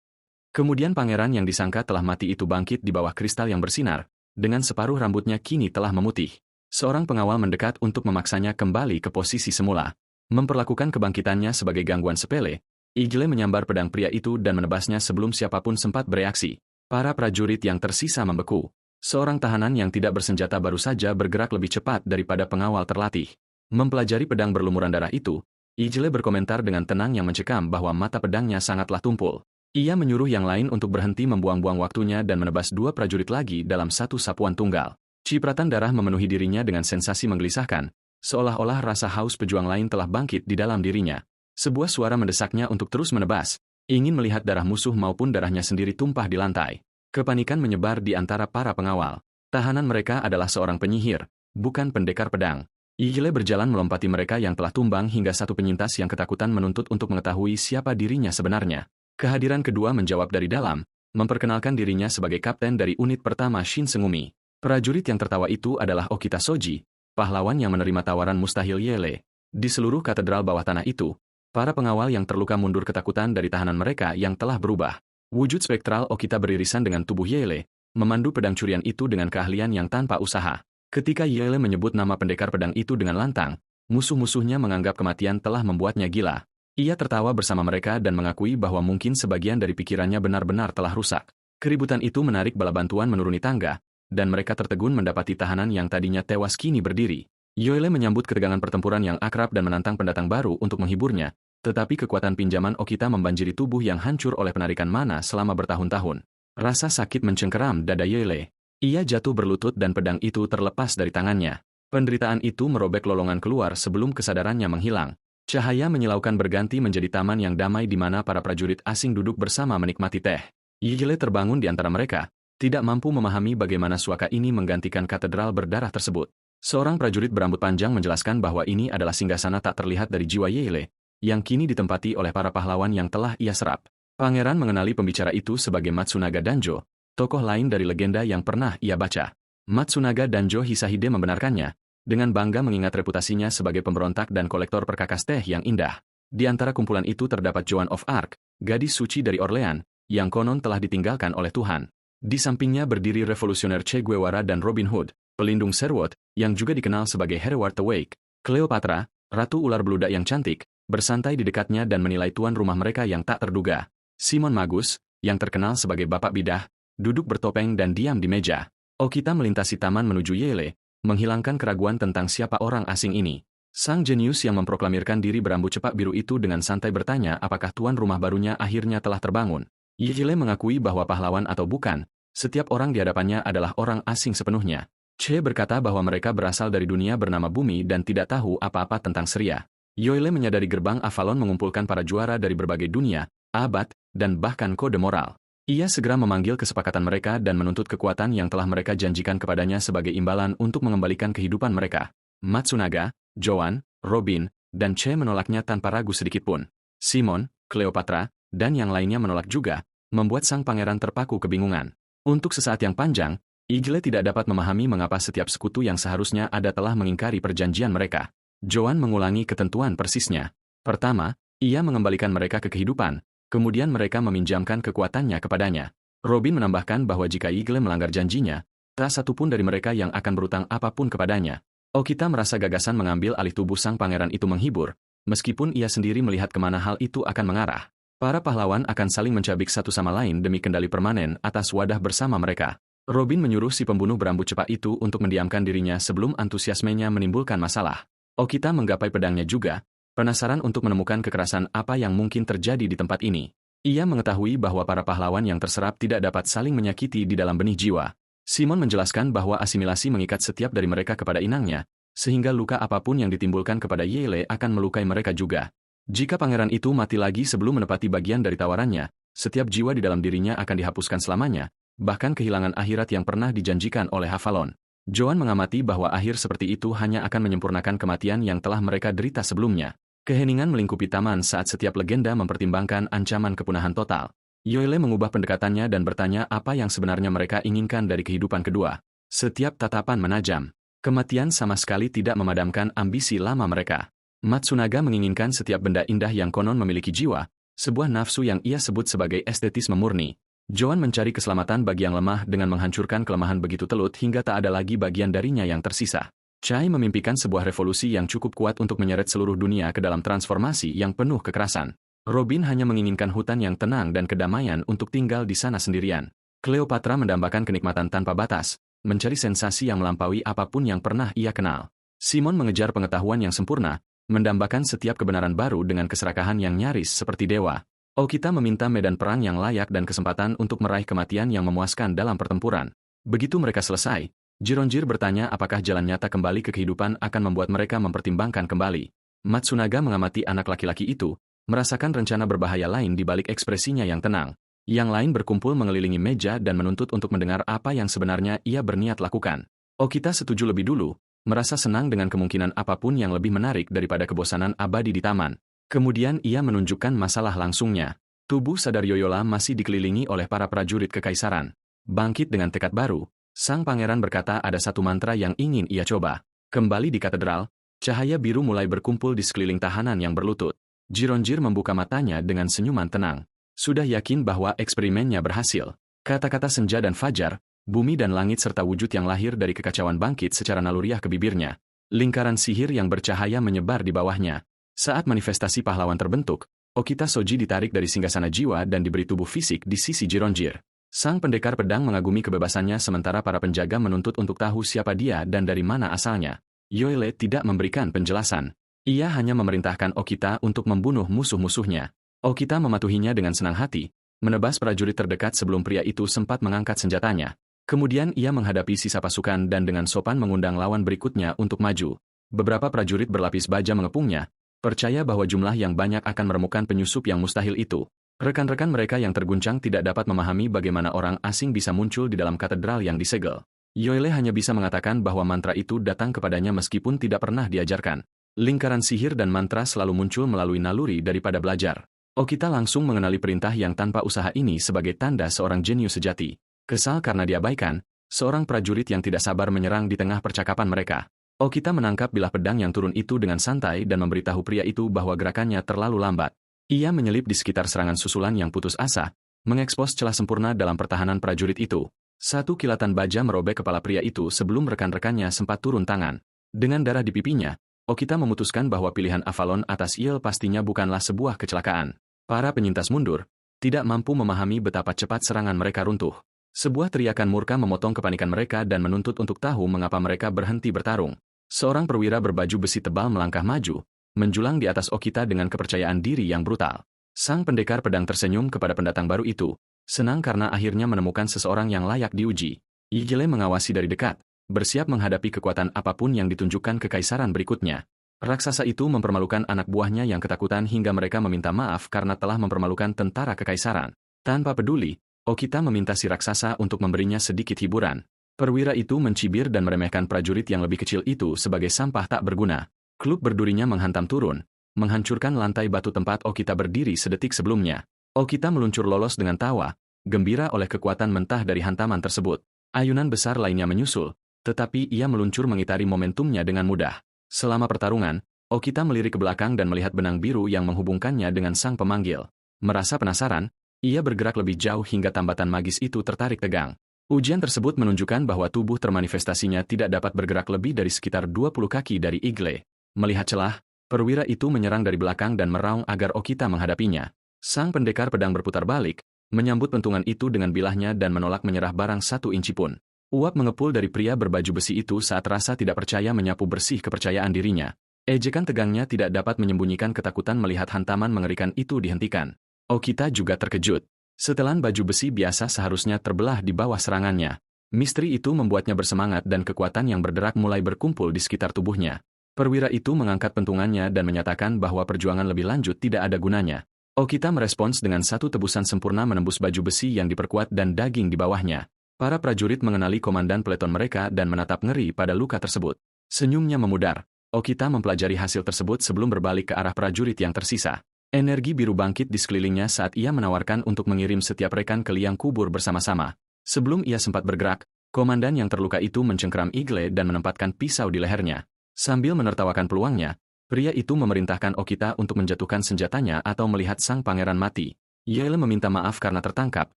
Kemudian pangeran yang disangka telah mati itu bangkit di bawah kristal yang bersinar, dengan separuh rambutnya kini telah memutih. Seorang pengawal mendekat untuk memaksanya kembali ke posisi semula. Memperlakukan kebangkitannya sebagai gangguan sepele, Yile menyambar pedang pria itu dan menebasnya sebelum siapapun sempat bereaksi. Para prajurit yang tersisa membeku. Seorang tahanan yang tidak bersenjata baru saja bergerak lebih cepat daripada pengawal terlatih. Mempelajari pedang berlumuran darah itu, Yile berkomentar dengan tenang yang mencekam bahwa mata pedangnya sangatlah tumpul. Ia menyuruh yang lain untuk berhenti membuang-buang waktunya dan menebas dua prajurit lagi dalam satu sapuan tunggal. Cipratan darah memenuhi dirinya dengan sensasi menggelisahkan, seolah-olah rasa haus pejuang lain telah bangkit di dalam dirinya. Sebuah suara mendesaknya untuk terus menebas, ingin melihat darah musuh maupun darahnya sendiri tumpah di lantai. Kepanikan menyebar di antara para pengawal. Tahanan mereka adalah seorang penyihir, bukan pendekar pedang. Yile berjalan melompati mereka yang telah tumbang hingga satu penyintas yang ketakutan menuntut untuk mengetahui siapa dirinya sebenarnya. Kehadiran kedua menjawab dari dalam, memperkenalkan dirinya sebagai kapten dari unit pertama Shin Sengumi. Prajurit yang tertawa itu adalah Okita Soji, pahlawan yang menerima tawaran mustahil Yile. Di seluruh katedral bawah tanah itu, para pengawal yang terluka mundur ketakutan dari tahanan mereka yang telah berubah. Wujud spektral Okita beririsan dengan tubuh Yile, memandu pedang curian itu dengan keahlian yang tanpa usaha. Ketika Yile menyebut nama pendekar pedang itu dengan lantang, musuh-musuhnya menganggap kematian telah membuatnya gila. Ia tertawa bersama mereka dan mengakui bahwa mungkin sebagian dari pikirannya benar-benar telah rusak. Keributan itu menarik bala bantuan menuruni tangga, dan mereka tertegun mendapati tahanan yang tadinya tewas kini berdiri. Yole menyambut ketegangan pertempuran yang akrab dan menantang pendatang baru untuk menghiburnya, tetapi kekuatan pinjaman Okita membanjiri tubuh yang hancur oleh penarikan mana selama bertahun-tahun. Rasa sakit mencengkeram dada Yole. Ia jatuh berlutut dan pedang itu terlepas dari tangannya. Penderitaan itu merobek lolongan keluar sebelum kesadarannya menghilang. Cahaya menyilaukan berganti menjadi taman yang damai di mana para prajurit asing duduk bersama menikmati teh. Yile terbangun di antara mereka, tidak mampu memahami bagaimana suaka ini menggantikan katedral berdarah tersebut. Seorang prajurit berambut panjang menjelaskan bahwa ini adalah singgasana tak terlihat dari jiwa Yile, yang kini ditempati oleh para pahlawan yang telah ia serap. Pangeran mengenali pembicara itu sebagai Matsunaga Danjo, tokoh lain dari legenda yang pernah ia baca. Matsunaga Danjo Hisahide membenarkannya, dengan bangga mengingat reputasinya sebagai pemberontak dan kolektor perkakas teh yang indah. Di antara kumpulan itu terdapat Joan of Arc, gadis suci dari Orleans, yang konon telah ditinggalkan oleh Tuhan. Di sampingnya berdiri revolusioner Che Guevara dan Robin Hood, pelindung Sherwood, yang juga dikenal sebagai Hereward the Wake, Cleopatra, ratu ular beludak yang cantik, bersantai di dekatnya dan menilai tuan rumah mereka yang tak terduga. Simon Magus, yang terkenal sebagai Bapak Bidah, duduk bertopeng dan diam di meja. Okita melintasi taman menuju Yele, menghilangkan keraguan tentang siapa orang asing ini. Sang jenius yang memproklamirkan diri berambut cepak biru itu dengan santai bertanya apakah tuan rumah barunya akhirnya telah terbangun. Yele mengakui bahwa pahlawan atau bukan, setiap orang di hadapannya adalah orang asing sepenuhnya. Che berkata bahwa mereka berasal dari dunia bernama Bumi dan tidak tahu apa-apa tentang Seria. Yoile menyadari gerbang Avalon mengumpulkan para juara dari berbagai dunia, abad, dan bahkan kode moral. Ia segera memanggil kesepakatan mereka dan menuntut kekuatan yang telah mereka janjikan kepadanya sebagai imbalan untuk mengembalikan kehidupan mereka. Matsunaga, Joan, Robin, dan Che menolaknya tanpa ragu sedikitpun. Simon, Cleopatra, dan yang lainnya menolak juga, membuat sang pangeran terpaku kebingungan. Untuk sesaat yang panjang, Igle tidak dapat memahami mengapa setiap sekutu yang seharusnya ada telah mengingkari perjanjian mereka. Joan mengulangi ketentuan persisnya. Pertama, ia mengembalikan mereka ke kehidupan, kemudian mereka meminjamkan kekuatannya kepadanya. Robin menambahkan bahwa jika Igle melanggar janjinya, tak satu pun dari mereka yang akan berutang apapun kepadanya. Okita merasa gagasan mengambil alih tubuh sang pangeran itu menghibur, meskipun ia sendiri melihat kemana hal itu akan mengarah. Para pahlawan akan saling mencabik satu sama lain demi kendali permanen atas wadah bersama mereka. Robin menyuruh si pembunuh berambut cepat itu untuk mendiamkan dirinya sebelum antusiasmenya menimbulkan masalah. Okita menggapai pedangnya juga, penasaran untuk menemukan kekerasan apa yang mungkin terjadi di tempat ini. Ia mengetahui bahwa para pahlawan yang terserap tidak dapat saling menyakiti di dalam benih jiwa. Simon menjelaskan bahwa asimilasi mengikat setiap dari mereka kepada inangnya, sehingga luka apapun yang ditimbulkan kepada Yele akan melukai mereka juga. Jika pangeran itu mati lagi sebelum menepati bagian dari tawarannya, setiap jiwa di dalam dirinya akan dihapuskan selamanya, bahkan kehilangan akhirat yang pernah dijanjikan oleh Avalon. Joan mengamati bahwa akhir seperti itu hanya akan menyempurnakan kematian yang telah mereka derita sebelumnya. Keheningan melingkupi taman saat setiap legenda mempertimbangkan ancaman kepunahan total. Yoile mengubah pendekatannya dan bertanya apa yang sebenarnya mereka inginkan dari kehidupan kedua. Setiap tatapan menajam. Kematian sama sekali tidak memadamkan ambisi lama mereka. Matsunaga menginginkan setiap benda indah yang konon memiliki jiwa, sebuah nafsu yang ia sebut sebagai estetisme murni. Joan mencari keselamatan bagi yang lemah dengan menghancurkan kelemahan begitu telut hingga tak ada lagi bagian darinya yang tersisa. Chai memimpikan sebuah revolusi yang cukup kuat untuk menyeret seluruh dunia ke dalam transformasi yang penuh kekerasan. Robin hanya menginginkan hutan yang tenang dan kedamaian untuk tinggal di sana sendirian. Cleopatra mendambakan kenikmatan tanpa batas, mencari sensasi yang melampaui apapun yang pernah ia kenal. Simon mengejar pengetahuan yang sempurna, mendambakan setiap kebenaran baru dengan keserakahan yang nyaris seperti dewa. Okita meminta medan perang yang layak dan kesempatan untuk meraih kematian yang memuaskan dalam pertempuran. Begitu mereka selesai, Jironjir bertanya apakah jalan nyata kembali ke kehidupan akan membuat mereka mempertimbangkan kembali. Matsunaga mengamati anak laki-laki itu, merasakan rencana berbahaya lain di balik ekspresinya yang tenang. Yang lain berkumpul mengelilingi meja dan menuntut untuk mendengar apa yang sebenarnya ia berniat lakukan. Okita setuju lebih dulu, merasa senang dengan kemungkinan apapun yang lebih menarik daripada kebosanan abadi di taman. Kemudian ia menunjukkan masalah langsungnya. Tubuh sadar Yoyola masih dikelilingi oleh para prajurit kekaisaran. Bangkit dengan tekad baru, sang pangeran berkata ada satu mantra yang ingin ia coba. Kembali di katedral, cahaya biru mulai berkumpul di sekeliling tahanan yang berlutut. Jironjir membuka matanya dengan senyuman tenang. Sudah yakin bahwa eksperimennya berhasil. Kata-kata senja dan fajar, bumi dan langit serta wujud yang lahir dari kekacauan bangkit secara naluriah ke bibirnya. Lingkaran sihir yang bercahaya menyebar di bawahnya. Saat manifestasi pahlawan terbentuk, Okita Soji ditarik dari singgasana jiwa dan diberi tubuh fisik di sisi Jironjir. Sang pendekar pedang mengagumi kebebasannya sementara para penjaga menuntut untuk tahu siapa dia dan dari mana asalnya. Yoile tidak memberikan penjelasan. Ia hanya memerintahkan Okita untuk membunuh musuh-musuhnya. Okita mematuhinya dengan senang hati, menebas prajurit terdekat sebelum pria itu sempat mengangkat senjatanya. Kemudian ia menghadapi sisa pasukan dan dengan sopan mengundang lawan berikutnya untuk maju. Beberapa prajurit berlapis baja mengepungnya, percaya bahwa jumlah yang banyak akan meremukan penyusup yang mustahil itu. Rekan-rekan mereka yang terguncang tidak dapat memahami bagaimana orang asing bisa muncul di dalam katedral yang disegel. Yoile hanya bisa mengatakan bahwa mantra itu datang kepadanya meskipun tidak pernah diajarkan. Lingkaran sihir dan mantra selalu muncul melalui naluri daripada belajar. Okita langsung mengenali perintah yang tanpa usaha ini sebagai tanda seorang jenius sejati. Kesal karena diabaikan, seorang prajurit yang tidak sabar menyerang di tengah percakapan mereka. Okita menangkap bilah pedang yang turun itu dengan santai dan memberitahu pria itu bahwa gerakannya terlalu lambat. Ia menyelip di sekitar serangan susulan yang putus asa, mengekspos celah sempurna dalam pertahanan prajurit itu. Satu kilatan baja merobek kepala pria itu sebelum rekan-rekannya sempat turun tangan. Dengan darah di pipinya, Okita memutuskan bahwa pilihan Avalon atas Yale pastinya bukanlah sebuah kecelakaan. Para penyintas mundur, tidak mampu memahami betapa cepat serangan mereka runtuh. Sebuah teriakan murka memotong kepanikan mereka dan menuntut untuk tahu mengapa mereka berhenti bertarung. Seorang perwira berbaju besi tebal melangkah maju, menjulang di atas Okita dengan kepercayaan diri yang brutal. Sang pendekar pedang tersenyum kepada pendatang baru itu, senang karena akhirnya menemukan seseorang yang layak diuji. Igile mengawasi dari dekat, bersiap menghadapi kekuatan apapun yang ditunjukkan kekaisaran berikutnya. Raksasa itu mempermalukan anak buahnya yang ketakutan hingga mereka meminta maaf karena telah mempermalukan tentara kekaisaran. Tanpa peduli, Okita meminta si raksasa untuk memberinya sedikit hiburan. Perwira itu mencibir dan meremehkan prajurit yang lebih kecil itu sebagai sampah tak berguna. Klub berdurinya menghantam turun, menghancurkan lantai batu tempat Okita berdiri sedetik sebelumnya. Okita meluncur lolos dengan tawa, gembira oleh kekuatan mentah dari hantaman tersebut. Ayunan besar lainnya menyusul, tetapi ia meluncur mengitari momentumnya dengan mudah. Selama pertarungan, Okita melirik ke belakang dan melihat benang biru yang menghubungkannya dengan sang pemanggil. Merasa penasaran, ia bergerak lebih jauh hingga tambatan magis itu tertarik tegang. Ujian tersebut menunjukkan bahwa tubuh termanifestasinya tidak dapat bergerak lebih dari sekitar 20 kaki dari Igle. Melihat celah, perwira itu menyerang dari belakang dan meraung agar Okita menghadapinya. Sang pendekar pedang berputar balik, menyambut pentungan itu dengan bilahnya dan menolak menyerah barang 1 inci pun. Uap mengepul dari pria berbaju besi itu saat rasa tidak percaya menyapu bersih kepercayaan dirinya. Ejekan tegangnya tidak dapat menyembunyikan ketakutan melihat hantaman mengerikan itu dihentikan. Okita juga terkejut. Setelan baju besi biasa seharusnya terbelah di bawah serangannya. Misteri itu membuatnya bersemangat dan kekuatan yang berderak mulai berkumpul di sekitar tubuhnya. Perwira itu mengangkat pentungannya dan menyatakan bahwa perjuangan lebih lanjut tidak ada gunanya. Okita merespons dengan 1 tebusan sempurna menembus baju besi yang diperkuat dan daging di bawahnya. Para prajurit mengenali komandan peleton mereka dan menatap ngeri pada luka tersebut. Senyumnya memudar. Okita mempelajari hasil tersebut sebelum berbalik ke arah prajurit yang tersisa. Energi biru bangkit di sekelilingnya saat ia menawarkan untuk mengirim setiap rekan ke liang kubur bersama-sama. Sebelum ia sempat bergerak, komandan yang terluka itu mencengkeram Igle dan menempatkan pisau di lehernya. Sambil menertawakan peluangnya, pria itu memerintahkan Okita untuk menjatuhkan senjatanya atau melihat sang pangeran mati. Yale meminta maaf karena tertangkap,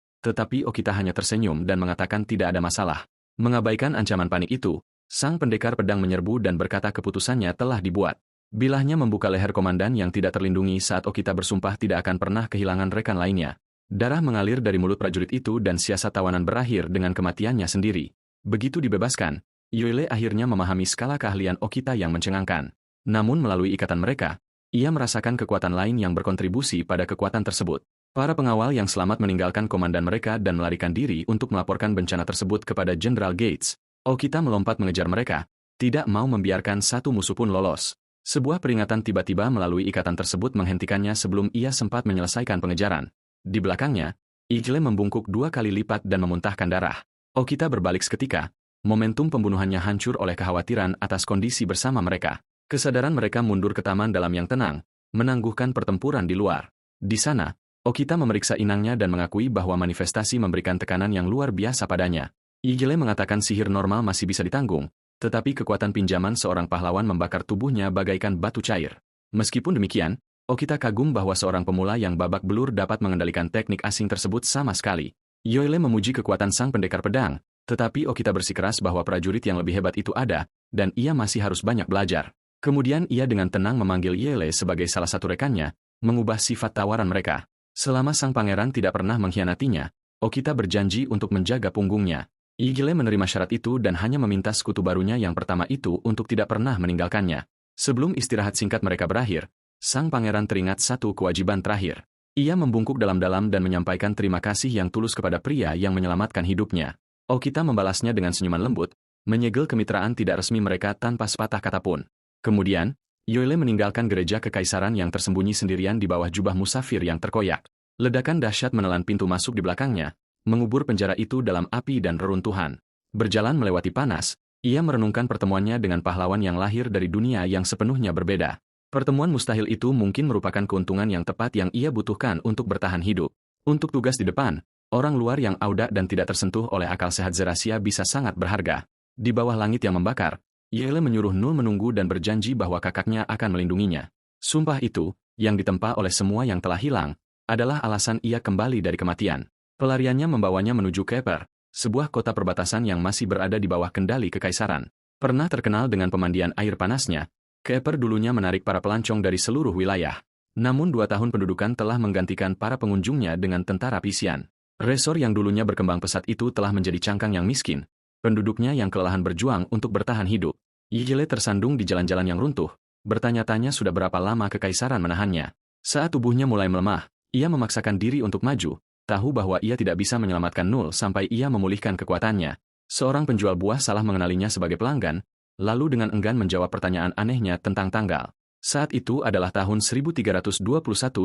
tetapi Okita hanya tersenyum dan mengatakan tidak ada masalah. Mengabaikan ancaman panik itu, sang pendekar pedang menyerbu dan berkata keputusannya telah dibuat. Bilahnya membuka leher komandan yang tidak terlindungi saat Okita bersumpah tidak akan pernah kehilangan rekan lainnya. Darah mengalir dari mulut prajurit itu dan siasat tawanan berakhir dengan kematiannya sendiri. Begitu dibebaskan, Yole akhirnya memahami skala keahlian Okita yang mencengangkan. Namun melalui ikatan mereka, ia merasakan kekuatan lain yang berkontribusi pada kekuatan tersebut. Para pengawal yang selamat meninggalkan komandan mereka dan melarikan diri untuk melaporkan bencana tersebut kepada Jenderal Gates. Okita melompat mengejar mereka, tidak mau membiarkan 1 musuh pun lolos. Sebuah peringatan tiba-tiba melalui ikatan tersebut menghentikannya sebelum ia sempat menyelesaikan pengejaran. Di belakangnya, Igle membungkuk 2 kali lipat dan memuntahkan darah. Okita berbalik seketika, momentum pembunuhannya hancur oleh kekhawatiran atas kondisi bersama mereka. Kesadaran mereka mundur ke taman dalam yang tenang, menangguhkan pertempuran di luar. Di sana, Okita memeriksa inangnya dan mengakui bahwa manifestasi memberikan tekanan yang luar biasa padanya. Igle mengatakan sihir normal masih bisa ditanggung, tetapi kekuatan pinjaman seorang pahlawan membakar tubuhnya bagaikan batu cair. Meskipun demikian, Okita kagum bahwa seorang pemula yang babak belur dapat mengendalikan teknik asing tersebut sama sekali. Yole memuji kekuatan sang pendekar pedang, tetapi Okita bersikeras bahwa prajurit yang lebih hebat itu ada, dan ia masih harus banyak belajar. Kemudian ia dengan tenang memanggil Yole sebagai salah satu rekannya, mengubah sifat tawaran mereka. Selama sang pangeran tidak pernah mengkhianatinya, Okita berjanji untuk menjaga punggungnya. Igle menerima syarat itu dan hanya meminta sekutu barunya yang pertama itu untuk tidak pernah meninggalkannya. Sebelum istirahat singkat mereka berakhir, sang pangeran teringat 1 kewajiban terakhir. Ia membungkuk dalam-dalam dan menyampaikan terima kasih yang tulus kepada pria yang menyelamatkan hidupnya. Okita membalasnya dengan senyuman lembut, menyegel kemitraan tidak resmi mereka tanpa sepatah kata pun. Kemudian, Yole meninggalkan gereja kekaisaran yang tersembunyi sendirian di bawah jubah musafir yang terkoyak. Ledakan dahsyat menelan pintu masuk di belakangnya, mengubur penjara itu dalam api dan reruntuhan. Berjalan melewati panas, ia merenungkan pertemuannya dengan pahlawan yang lahir dari dunia yang sepenuhnya berbeda. Pertemuan mustahil itu mungkin merupakan keuntungan yang tepat yang ia butuhkan untuk bertahan hidup. Untuk tugas di depan, orang luar yang audak dan tidak tersentuh oleh akal sehat Zerasia bisa sangat berharga. Di bawah langit yang membakar, Yele menyuruh Nul menunggu dan berjanji bahwa kakaknya akan melindunginya. Sumpah itu, yang ditempa oleh semua yang telah hilang, adalah alasan ia kembali dari kematian. Pelariannya membawanya menuju Keper, sebuah kota perbatasan yang masih berada di bawah kendali kekaisaran. Pernah terkenal dengan pemandian air panasnya, Keeper dulunya menarik para pelancong dari seluruh wilayah. Namun 2 tahun pendudukan telah menggantikan para pengunjungnya dengan tentara pisian. Resor yang dulunya berkembang pesat itu telah menjadi cangkang yang miskin. Penduduknya yang kelelahan berjuang untuk bertahan hidup. Yile tersandung di jalan-jalan yang runtuh. Bertanya-tanya sudah berapa lama kekaisaran menahannya. Saat tubuhnya mulai melemah, ia memaksakan diri untuk maju, tahu bahwa ia tidak bisa menyelamatkan Nul sampai ia memulihkan kekuatannya. Seorang penjual buah salah mengenalinya sebagai pelanggan, lalu dengan enggan menjawab pertanyaan anehnya tentang tanggal. Saat itu adalah tahun 1321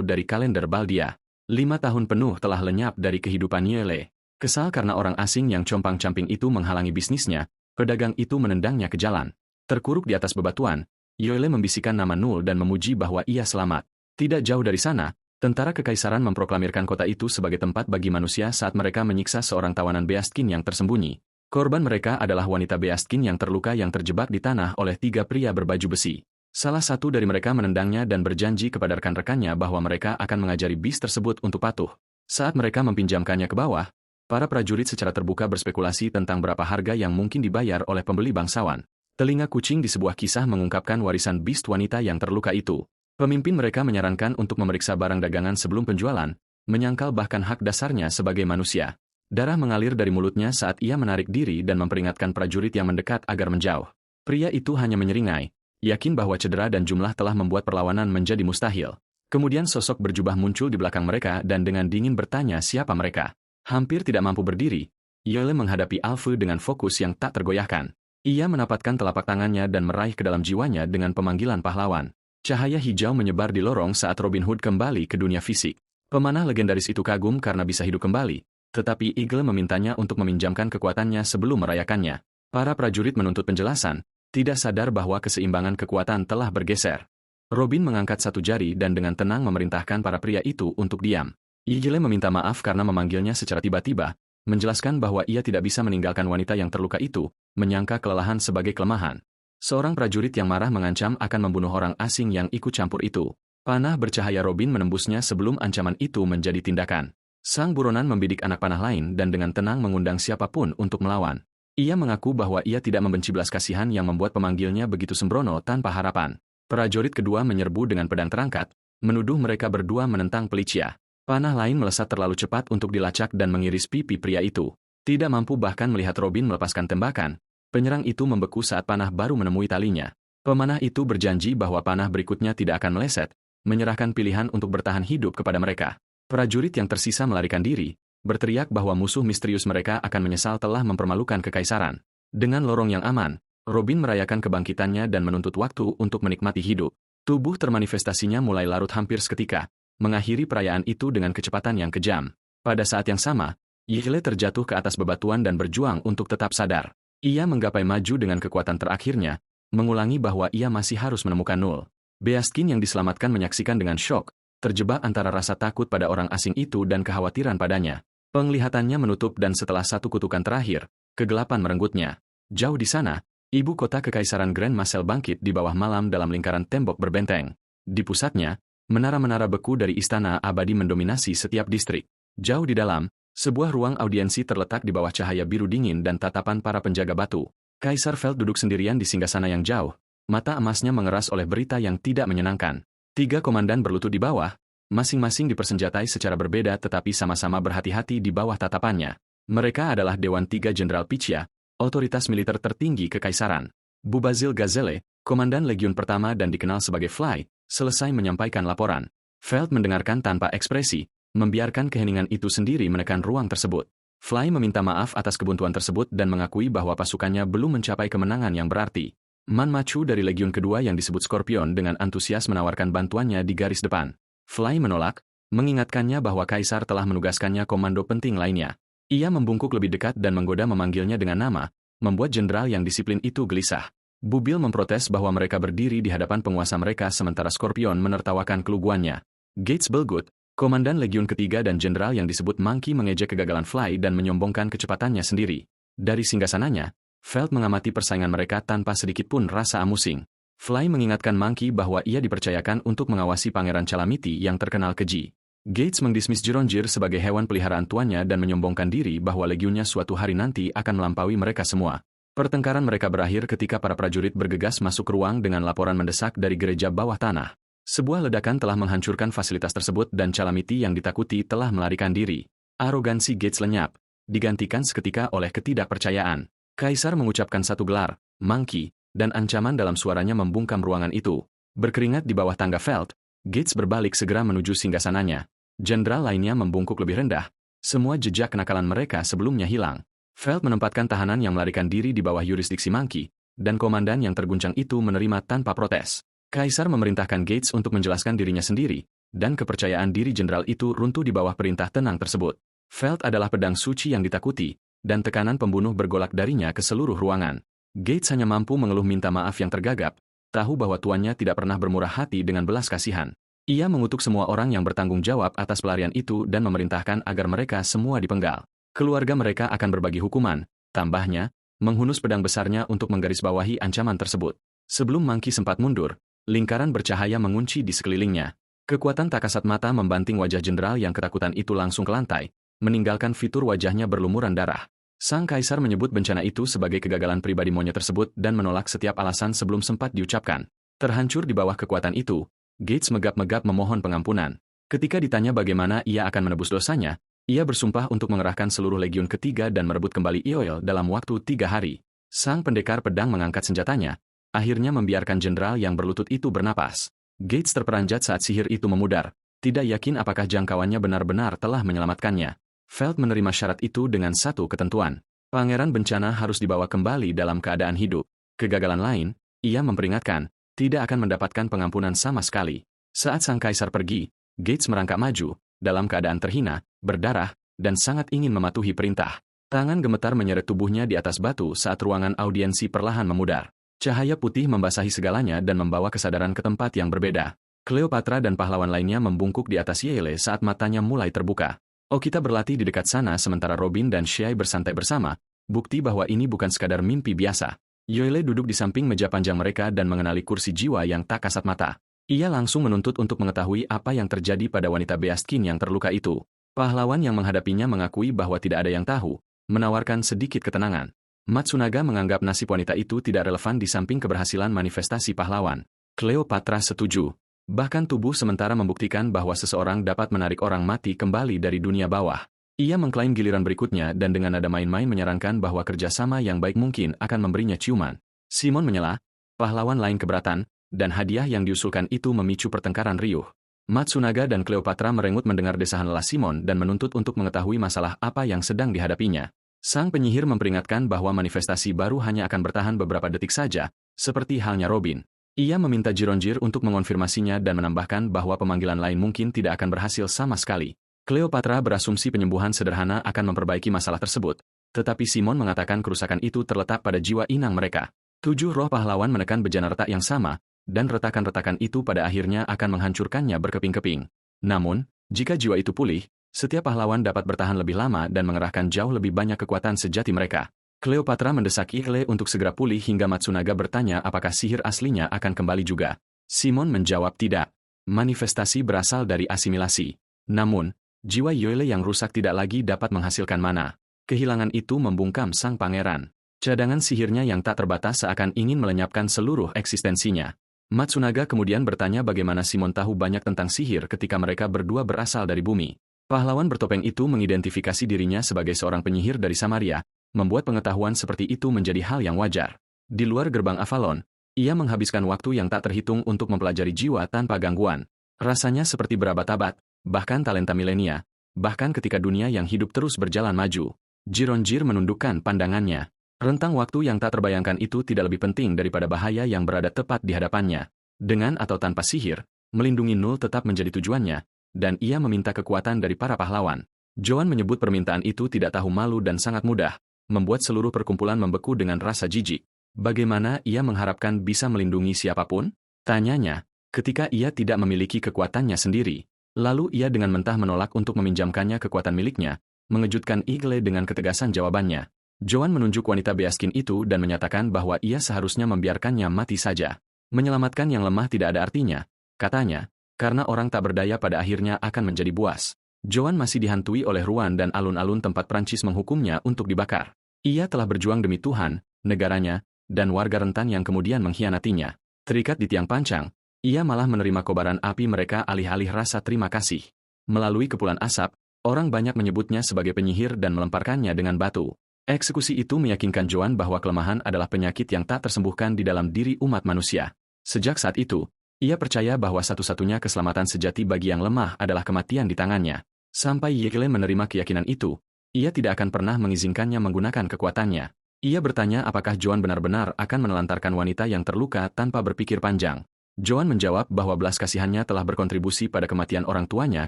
dari kalender Baldia. 5 tahun penuh telah lenyap dari kehidupan Yile. Kesal karena orang asing yang compang-camping itu menghalangi bisnisnya, pedagang itu menendangnya ke jalan. Terkuruk di atas bebatuan, Yile membisikkan nama Nul dan memuji bahwa ia selamat. Tidak jauh dari sana, tentara kekaisaran memproklamirkan kota itu sebagai tempat bagi manusia saat mereka menyiksa seorang tawanan Beastkin yang tersembunyi. Korban mereka adalah wanita Beastkin yang terluka yang terjebak di tanah oleh 3 pria berbaju besi. Salah satu dari mereka menendangnya dan berjanji kepada rekan-rekannya bahwa mereka akan mengajari bis tersebut untuk patuh. Saat mereka mempinjamkannya ke bawah, para prajurit secara terbuka berspekulasi tentang berapa harga yang mungkin dibayar oleh pembeli bangsawan. Telinga kucing di sebuah kisah mengungkapkan warisan beast wanita yang terluka itu. Pemimpin mereka menyarankan untuk memeriksa barang dagangan sebelum penjualan, menyangkal bahkan hak dasarnya sebagai manusia. Darah mengalir dari mulutnya saat ia menarik diri dan memperingatkan prajurit yang mendekat agar menjauh. Pria itu hanya menyeringai, yakin bahwa cedera dan jumlah telah membuat perlawanan menjadi mustahil. Kemudian sosok berjubah muncul di belakang mereka dan dengan dingin bertanya siapa mereka. Hampir tidak mampu berdiri, Yile menghadapi Alfu dengan fokus yang tak tergoyahkan. Ia menapatkan telapak tangannya dan meraih ke dalam jiwanya dengan pemanggilan pahlawan. Cahaya hijau menyebar di lorong saat Robin Hood kembali ke dunia fisik. Pemanah legendaris itu kagum karena bisa hidup kembali, tetapi Eagle memintanya untuk meminjamkan kekuatannya sebelum merayakannya. Para prajurit menuntut penjelasan, tidak sadar bahwa keseimbangan kekuatan telah bergeser. Robin mengangkat satu jari dan dengan tenang memerintahkan para pria itu untuk diam. Eagle meminta maaf karena memanggilnya secara tiba-tiba, menjelaskan bahwa ia tidak bisa meninggalkan wanita yang terluka itu, menyangka kelelahan sebagai kelemahan. Seorang prajurit yang marah mengancam akan membunuh orang asing yang ikut campur itu. Panah bercahaya Robin menembusnya sebelum ancaman itu menjadi tindakan. Sang buronan membidik anak panah lain dan dengan tenang mengundang siapapun untuk melawan. Ia mengaku bahwa ia tidak membenci belas kasihan yang membuat pemanggilnya begitu sembrono tanpa harapan. Prajurit kedua menyerbu dengan pedang terangkat, menuduh mereka berdua menentang Felicia. Panah lain melesat terlalu cepat untuk dilacak dan mengiris pipi pria itu. Tidak mampu bahkan melihat Robin melepaskan tembakan. Penyerang itu membeku saat panah baru menemui talinya. Pemanah itu berjanji bahwa panah berikutnya tidak akan meleset, menyerahkan pilihan untuk bertahan hidup kepada mereka. Prajurit yang tersisa melarikan diri, berteriak bahwa musuh misterius mereka akan menyesal telah mempermalukan kekaisaran. Dengan lorong yang aman, Robin merayakan kebangkitannya dan menuntut waktu untuk menikmati hidup. Tubuh termanifestasinya mulai larut hampir seketika, mengakhiri perayaan itu dengan kecepatan yang kejam. Pada saat yang sama, Yile terjatuh ke atas bebatuan dan berjuang untuk tetap sadar. Ia menggapai maju dengan kekuatan terakhirnya, mengulangi bahwa ia masih harus menemukan Nul. Beastkin yang diselamatkan menyaksikan dengan syok, terjebak antara rasa takut pada orang asing itu dan kekhawatiran padanya. Penglihatannya menutup dan setelah satu kutukan terakhir, kegelapan merenggutnya. Jauh di sana, ibu kota kekaisaran Grand Marcel bangkit di bawah malam dalam lingkaran tembok berbenteng. Di pusatnya, menara-menara beku dari istana abadi mendominasi setiap distrik. Jauh di dalam, sebuah ruang audiensi terletak di bawah cahaya biru dingin dan tatapan para penjaga batu. Kaisar Feld duduk sendirian di singgasana yang jauh, mata emasnya mengeras oleh berita yang tidak menyenangkan. 3 komandan berlutut di bawah, masing-masing dipersenjatai secara berbeda tetapi sama-sama berhati-hati di bawah tatapannya. Mereka adalah Dewan 3 Jenderal Picia, otoritas militer tertinggi kekaisaran. Bubazil Gazelle, komandan Legiun Pertama dan dikenal sebagai Fly, selesai menyampaikan laporan. Feld mendengarkan tanpa ekspresi, membiarkan keheningan itu sendiri menekan ruang tersebut. Fly meminta maaf atas kebuntuan tersebut dan mengakui bahwa pasukannya belum mencapai kemenangan yang berarti. Man Machu dari Legiun Kedua yang disebut Scorpion dengan antusias menawarkan bantuannya di garis depan. Fly menolak, mengingatkannya bahwa Kaisar telah menugaskannya komando penting lainnya. Ia membungkuk lebih dekat dan menggoda memanggilnya dengan nama, membuat jenderal yang disiplin itu gelisah. Bubil memprotes bahwa mereka berdiri di hadapan penguasa mereka sementara Scorpion menertawakan keluguannya. Gates Belgood, komandan Legiun Ketiga dan jenderal yang disebut Monkey mengejek kegagalan Fly dan menyombongkan kecepatannya sendiri. Dari singgasananya, Feld mengamati persaingan mereka tanpa sedikit pun rasa amusing. Fly mengingatkan Monkey bahwa ia dipercayakan untuk mengawasi Pangeran Calamity yang terkenal keji. Gates mendismis Jironjir sebagai hewan peliharaan tuannya dan menyombongkan diri bahwa legiunnya suatu hari nanti akan melampaui mereka semua. Pertengkaran mereka berakhir ketika para prajurit bergegas masuk ke ruang dengan laporan mendesak dari gereja bawah tanah. Sebuah ledakan telah menghancurkan fasilitas tersebut dan Calamity yang ditakuti telah melarikan diri. Arogansi Gates lenyap, digantikan seketika oleh ketidakpercayaan. Kaisar mengucapkan satu gelar, Monkey, dan ancaman dalam suaranya membungkam ruangan itu. Berkeringat di bawah tangga Felt, Gates berbalik segera menuju singgasananya. Jenderal lainnya membungkuk lebih rendah. Semua jejak kenakalan mereka sebelumnya hilang. Felt menempatkan tahanan yang melarikan diri di bawah yurisdiksi Monkey, dan komandan yang terguncang itu menerima tanpa protes. Kaisar memerintahkan Gates untuk menjelaskan dirinya sendiri, dan kepercayaan diri jenderal itu runtuh di bawah perintah tenang tersebut. Felt adalah pedang suci yang ditakuti, dan tekanan pembunuh bergolak darinya ke seluruh ruangan. Gates hanya mampu mengeluh minta maaf yang tergagap, tahu bahwa tuannya tidak pernah bermurah hati dengan belas kasihan. Ia mengutuk semua orang yang bertanggung jawab atas pelarian itu dan memerintahkan agar mereka semua dipenggal. Keluarga mereka akan berbagi hukuman, tambahnya, menghunus pedang besarnya untuk menggarisbawahi ancaman tersebut. Sebelum Monkey sempat mundur, lingkaran bercahaya mengunci di sekelilingnya. Kekuatan tak kasat mata membanting wajah jenderal yang ketakutan itu langsung ke lantai, meninggalkan fitur wajahnya berlumuran darah. Sang kaisar menyebut bencana itu sebagai kegagalan pribadi monyet tersebut dan menolak setiap alasan sebelum sempat diucapkan. Terhancur di bawah kekuatan itu, Gates megap-megap memohon pengampunan. Ketika ditanya bagaimana ia akan menebus dosanya, ia bersumpah untuk mengerahkan seluruh legiun ketiga dan merebut kembali Ioel dalam waktu 3 hari. Sang pendekar pedang mengangkat senjatanya, akhirnya membiarkan jenderal yang berlutut itu bernapas. Gates terperanjat saat sihir itu memudar, tidak yakin apakah jangkauannya benar-benar telah menyelamatkannya. Felt menerima syarat itu dengan satu ketentuan. Pangeran bencana harus dibawa kembali dalam keadaan hidup. Kegagalan lain, ia memperingatkan, tidak akan mendapatkan pengampunan sama sekali. Saat sang kaisar pergi, Gates merangkak maju, dalam keadaan terhina, berdarah, dan sangat ingin mematuhi perintah. Tangan gemetar menyeret tubuhnya di atas batu saat ruangan audiensi perlahan memudar. Cahaya putih membasahi segalanya dan membawa kesadaran ke tempat yang berbeda. Cleopatra dan pahlawan lainnya membungkuk di atas Yaeli saat matanya mulai terbuka. Oh, kita berlatih di dekat sana sementara Robin dan Shay bersantai bersama, bukti bahwa ini bukan sekadar mimpi biasa. Yaeli duduk di samping meja panjang mereka dan mengenali kursi jiwa yang tak kasat mata. Ia langsung menuntut untuk mengetahui apa yang terjadi pada wanita Beastkin yang terluka itu. Pahlawan yang menghadapinya mengakui bahwa tidak ada yang tahu, menawarkan sedikit ketenangan. Matsunaga menganggap nasib wanita itu tidak relevan di samping keberhasilan manifestasi pahlawan. Cleopatra setuju. Bahkan tubuh sementara membuktikan bahwa seseorang dapat menarik orang mati kembali dari dunia bawah. Ia mengklaim giliran berikutnya dan dengan nada main-main menyarankan bahwa kerjasama yang baik mungkin akan memberinya ciuman. Simon menyela, pahlawan lain keberatan, dan hadiah yang diusulkan itu memicu pertengkaran riuh. Matsunaga dan Cleopatra merengut mendengar desahan lelah Simon dan menuntut untuk mengetahui masalah apa yang sedang dihadapinya. Sang penyihir memperingatkan bahwa manifestasi baru hanya akan bertahan beberapa detik saja, seperti halnya Robin. Ia meminta Jironjir untuk mengonfirmasinya dan menambahkan bahwa pemanggilan lain mungkin tidak akan berhasil sama sekali. Cleopatra berasumsi penyembuhan sederhana akan memperbaiki masalah tersebut, tetapi Simon mengatakan kerusakan itu terletak pada jiwa inang mereka. 7 roh pahlawan menekan bejana retak yang sama, dan retakan-retakan itu pada akhirnya akan menghancurkannya berkeping-keping. Namun, jika jiwa itu pulih, setiap pahlawan dapat bertahan lebih lama dan mengerahkan jauh lebih banyak kekuatan sejati mereka. Cleopatra mendesak Ihle untuk segera pulih hingga Matsunaga bertanya apakah sihir aslinya akan kembali juga. Simon menjawab tidak. Manifestasi berasal dari asimilasi. Namun, jiwa Yoele yang rusak tidak lagi dapat menghasilkan mana. Kehilangan itu membungkam sang pangeran. Cadangan sihirnya yang tak terbatas seakan ingin melenyapkan seluruh eksistensinya. Matsunaga kemudian bertanya bagaimana Simon tahu banyak tentang sihir ketika mereka berdua berasal dari bumi. Pahlawan bertopeng itu mengidentifikasi dirinya sebagai seorang penyihir dari Samaria, membuat pengetahuan seperti itu menjadi hal yang wajar. Di luar gerbang Avalon, ia menghabiskan waktu yang tak terhitung untuk mempelajari jiwa tanpa gangguan. Rasanya seperti berabad-abad, bahkan talenta milenia, bahkan ketika dunia yang hidup terus berjalan maju. Jironjir menundukkan pandangannya. Rentang waktu yang tak terbayangkan itu tidak lebih penting daripada bahaya yang berada tepat di hadapannya. Dengan atau tanpa sihir, melindungi Nul tetap menjadi tujuannya, dan ia meminta kekuatan dari para pahlawan. Joan menyebut permintaan itu tidak tahu malu dan sangat mudah, membuat seluruh perkumpulan membeku dengan rasa jijik. Bagaimana ia mengharapkan bisa melindungi siapapun? Tanyanya, ketika ia tidak memiliki kekuatannya sendiri. Lalu ia dengan mentah menolak untuk meminjamkannya kekuatan miliknya, mengejutkan Igle dengan ketegasan jawabannya. Joan menunjuk wanita Beastkin itu dan menyatakan bahwa ia seharusnya membiarkannya mati saja. Menyelamatkan yang lemah tidak ada artinya, katanya, karena orang tak berdaya pada akhirnya akan menjadi buas. Joan masih dihantui oleh Ruan dan alun-alun tempat Prancis menghukumnya untuk dibakar. Ia telah berjuang demi Tuhan, negaranya, dan warga rentan yang kemudian mengkhianatinya. Terikat di tiang pancang, ia malah menerima kobaran api mereka alih-alih rasa terima kasih. Melalui kepulan asap, orang banyak menyebutnya sebagai penyihir dan melemparkannya dengan batu. Eksekusi itu meyakinkan Joan bahwa kelemahan adalah penyakit yang tak tersembuhkan di dalam diri umat manusia. Sejak saat itu, ia percaya bahwa satu-satunya keselamatan sejati bagi yang lemah adalah kematian di tangannya. Sampai Yegle menerima keyakinan itu, ia tidak akan pernah mengizinkannya menggunakan kekuatannya. Ia bertanya apakah Joan benar-benar akan menelantarkan wanita yang terluka tanpa berpikir panjang. Joan menjawab bahwa belas kasihannya telah berkontribusi pada kematian orang tuanya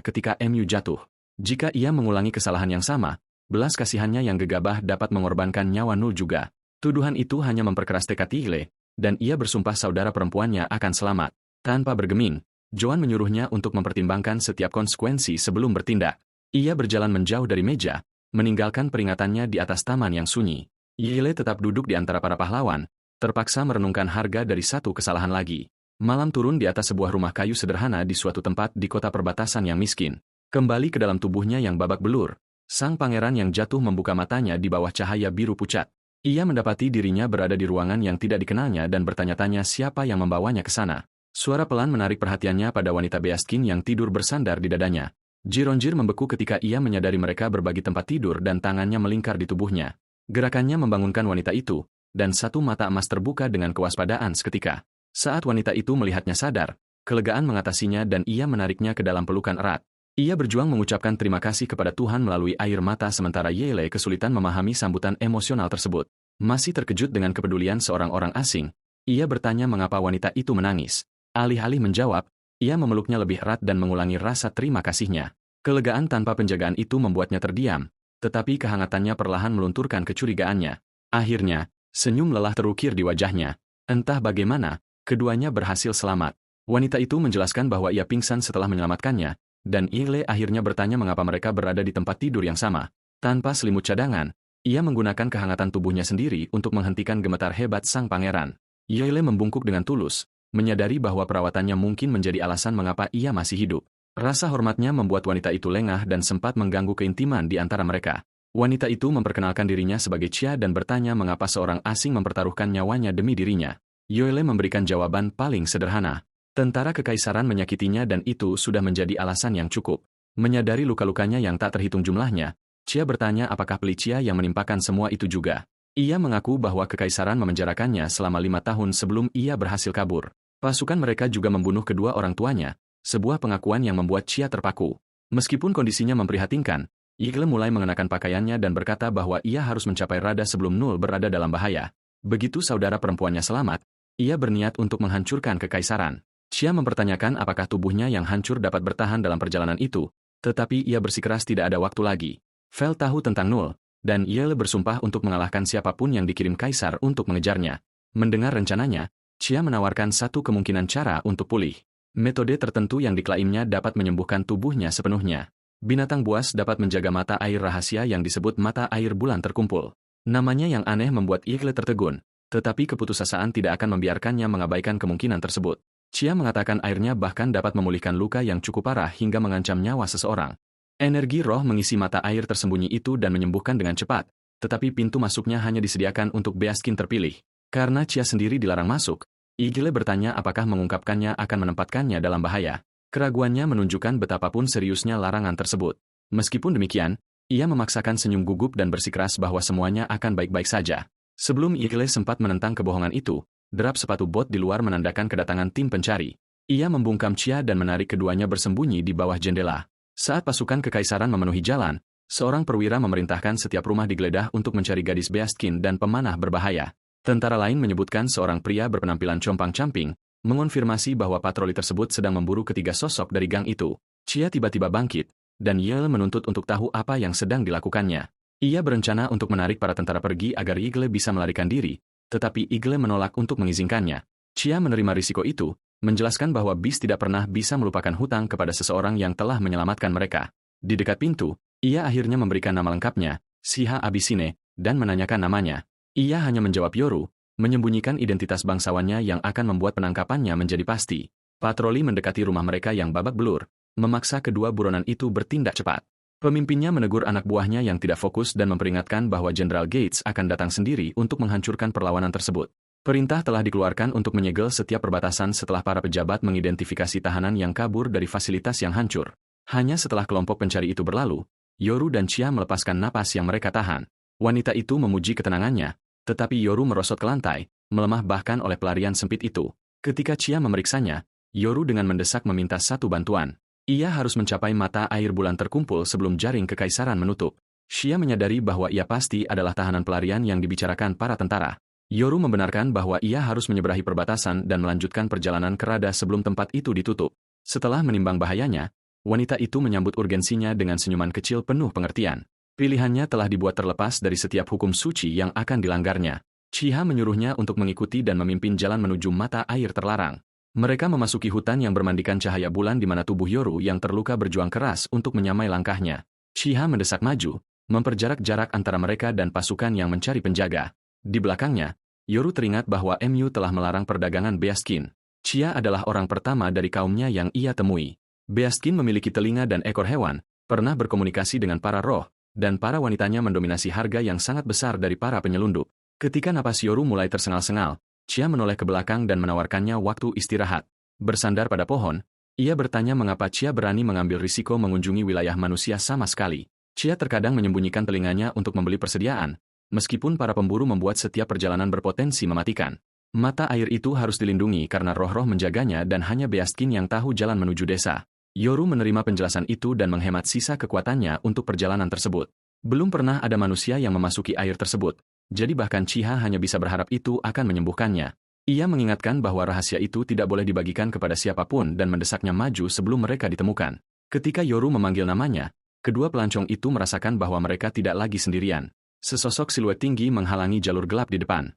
ketika Mu jatuh. Jika ia mengulangi kesalahan yang sama, belas kasihannya yang gegabah dapat mengorbankan nyawa Nul juga. Tuduhan itu hanya memperkeras tekad Yegle, dan ia bersumpah saudara perempuannya akan selamat. Tanpa bergeming, Joan menyuruhnya untuk mempertimbangkan setiap konsekuensi sebelum bertindak. Ia berjalan menjauh dari meja, meninggalkan peringatannya di atas taman yang sunyi. Yegle tetap duduk di antara para pahlawan, terpaksa merenungkan harga dari satu kesalahan lagi. Malam turun di atas sebuah rumah kayu sederhana di suatu tempat di kota perbatasan yang miskin. Kembali ke dalam tubuhnya yang babak belur, sang pangeran yang jatuh membuka matanya di bawah cahaya biru pucat. Ia mendapati dirinya berada di ruangan yang tidak dikenalnya dan bertanya-tanya siapa yang membawanya ke sana. Suara pelan menarik perhatiannya pada wanita Beaskin yang tidur bersandar di dadanya. Gironjir membeku ketika ia menyadari mereka berbagi tempat tidur dan tangannya melingkar di tubuhnya. Gerakannya membangunkan wanita itu, dan satu mata emas terbuka dengan kewaspadaan seketika. Saat wanita itu melihatnya sadar, kelegaan mengatasinya dan ia menariknya ke dalam pelukan erat. Ia berjuang mengucapkan terima kasih kepada Tuhan melalui air mata sementara Yegle kesulitan memahami sambutan emosional tersebut. Masih terkejut dengan kepedulian seorang orang asing, ia bertanya mengapa wanita itu menangis. Alih-alih menjawab, ia memeluknya lebih erat dan mengulangi rasa terima kasihnya. Kelegaan tanpa penjagaan itu membuatnya terdiam, tetapi kehangatannya perlahan melunturkan kecurigaannya. Akhirnya, senyum lelah terukir di wajahnya. Entah bagaimana, keduanya berhasil selamat. Wanita itu menjelaskan bahwa ia pingsan setelah menyelamatkannya, dan Yegle akhirnya bertanya mengapa mereka berada di tempat tidur yang sama. Tanpa selimut cadangan, ia menggunakan kehangatan tubuhnya sendiri untuk menghentikan gemetar hebat sang pangeran. Yegle membungkuk dengan tulus, menyadari bahwa perawatannya mungkin menjadi alasan mengapa ia masih hidup. Rasa hormatnya membuat wanita itu lengah dan sempat mengganggu keintiman di antara mereka. Wanita itu memperkenalkan dirinya sebagai Chia dan bertanya mengapa seorang asing mempertaruhkan nyawanya demi dirinya. Yegle memberikan jawaban paling sederhana. Tentara kekaisaran menyakitinya dan itu sudah menjadi alasan yang cukup. Menyadari luka-lukanya yang tak terhitung jumlahnya, Chia bertanya apakah Plicia yang menimpakan semua itu juga. Ia mengaku bahwa kekaisaran memenjarakannya selama 5 tahun sebelum ia berhasil kabur. Pasukan mereka juga membunuh kedua orang tuanya. Sebuah pengakuan yang membuat Chia terpaku. Meskipun kondisinya memprihatinkan, Yegle mulai mengenakan pakaiannya dan berkata bahwa ia harus mencapai Rada sebelum Nul berada dalam bahaya. Begitu saudara perempuannya selamat, ia berniat untuk menghancurkan kekaisaran. Chia mempertanyakan apakah tubuhnya yang hancur dapat bertahan dalam perjalanan itu, tetapi ia bersikeras tidak ada waktu lagi. Vel tahu tentang Nul, dan Yegle bersumpah untuk mengalahkan siapapun yang dikirim kaisar untuk mengejarnya. Mendengar rencananya, Chia menawarkan satu kemungkinan cara untuk pulih. Metode tertentu yang diklaimnya dapat menyembuhkan tubuhnya sepenuhnya. Binatang buas dapat menjaga mata air rahasia yang disebut mata air bulan terkumpul. Namanya yang aneh membuat Yegle tertegun, tetapi keputusasaan tidak akan membiarkannya mengabaikan kemungkinan tersebut. Chia mengatakan airnya bahkan dapat memulihkan luka yang cukup parah hingga mengancam nyawa seseorang. Energi roh mengisi mata air tersembunyi itu dan menyembuhkan dengan cepat, tetapi pintu masuknya hanya disediakan untuk Beaskin terpilih. Karena Chia sendiri dilarang masuk, Yegle bertanya apakah mengungkapkannya akan menempatkannya dalam bahaya. Keraguannya menunjukkan betapapun seriusnya larangan tersebut. Meskipun demikian, ia memaksakan senyum gugup dan bersikeras bahwa semuanya akan baik-baik saja. Sebelum Yegle sempat menentang kebohongan itu, derap sepatu bot di luar menandakan kedatangan tim pencari. Ia membungkam Chia dan menarik keduanya bersembunyi di bawah jendela. Saat pasukan kekaisaran memenuhi jalan, seorang perwira memerintahkan setiap rumah digeledah untuk mencari gadis Beaskin dan pemanah berbahaya. Tentara lain menyebutkan seorang pria berpenampilan compang-camping, mengonfirmasi bahwa patroli tersebut sedang memburu ketiga sosok dari gang itu. Chia tiba-tiba bangkit, dan Yegle menuntut untuk tahu apa yang sedang dilakukannya. Ia berencana untuk menarik para tentara pergi agar Yegle bisa melarikan diri, tetapi Yegle menolak untuk mengizinkannya. Chia menerima risiko itu, menjelaskan bahwa Bis tidak pernah bisa melupakan hutang kepada seseorang yang telah menyelamatkan mereka. Di dekat pintu, ia akhirnya memberikan nama lengkapnya, Siha Abisine, dan menanyakan namanya. Ia hanya menjawab Yoru, menyembunyikan identitas bangsawannya yang akan membuat penangkapannya menjadi pasti. Patroli mendekati rumah mereka yang babak belur, memaksa kedua buronan itu bertindak cepat. Pemimpinnya menegur anak buahnya yang tidak fokus dan memperingatkan bahwa Jenderal Gates akan datang sendiri untuk menghancurkan perlawanan tersebut. Perintah telah dikeluarkan untuk menyegel setiap perbatasan setelah para pejabat mengidentifikasi tahanan yang kabur dari fasilitas yang hancur. Hanya setelah kelompok pencari itu berlalu, Yoru dan Chia melepaskan napas yang mereka tahan. Wanita itu memuji ketenangannya, tetapi Yoru merosot ke lantai, melemah bahkan oleh pelarian sempit itu. Ketika Chia memeriksanya, Yoru dengan mendesak meminta satu bantuan. Ia harus mencapai mata air bulan terkumpul sebelum jaring kekaisaran menutup. Chia menyadari bahwa ia pasti adalah tahanan pelarian yang dibicarakan para tentara. Yoru membenarkan bahwa ia harus menyeberangi perbatasan dan melanjutkan perjalanan ke Rada sebelum tempat itu ditutup. Setelah menimbang bahayanya, wanita itu menyambut urgensinya dengan senyuman kecil penuh pengertian. Pilihannya telah dibuat terlepas dari setiap hukum suci yang akan dilanggarnya. Chia menyuruhnya untuk mengikuti dan memimpin jalan menuju mata air terlarang. Mereka memasuki hutan yang bermandikan cahaya bulan di mana tubuh Yoru yang terluka berjuang keras untuk menyamai langkahnya. Chia mendesak maju, memperjarak jarak antara mereka dan pasukan yang mencari penjaga. Di belakangnya, Yoru teringat bahwa MU telah melarang perdagangan beaskin. Chia adalah orang pertama dari kaumnya yang ia temui. Beaskin memiliki telinga dan ekor hewan, pernah berkomunikasi dengan para roh, dan para wanitanya mendominasi harga yang sangat besar dari para penyelundup. Ketika napas Yoru mulai tersengal-sengal, Chia menoleh ke belakang dan menawarkannya waktu istirahat. Bersandar pada pohon, ia bertanya mengapa Chia berani mengambil risiko mengunjungi wilayah manusia sama sekali. Chia terkadang menyembunyikan telinganya untuk membeli persediaan, meskipun para pemburu membuat setiap perjalanan berpotensi mematikan. Mata air itu harus dilindungi karena roh-roh menjaganya dan hanya Beaskin yang tahu jalan menuju desa. Yoru menerima penjelasan itu dan menghemat sisa kekuatannya untuk perjalanan tersebut. Belum pernah ada manusia yang memasuki air tersebut. Jadi bahkan Chia hanya bisa berharap itu akan menyembuhkannya. Ia mengingatkan bahwa rahasia itu tidak boleh dibagikan kepada siapapun dan mendesaknya maju sebelum mereka ditemukan. Ketika Yoru memanggil namanya, kedua pelancong itu merasakan bahwa mereka tidak lagi sendirian. Sesosok siluet tinggi menghalangi jalur gelap di depan.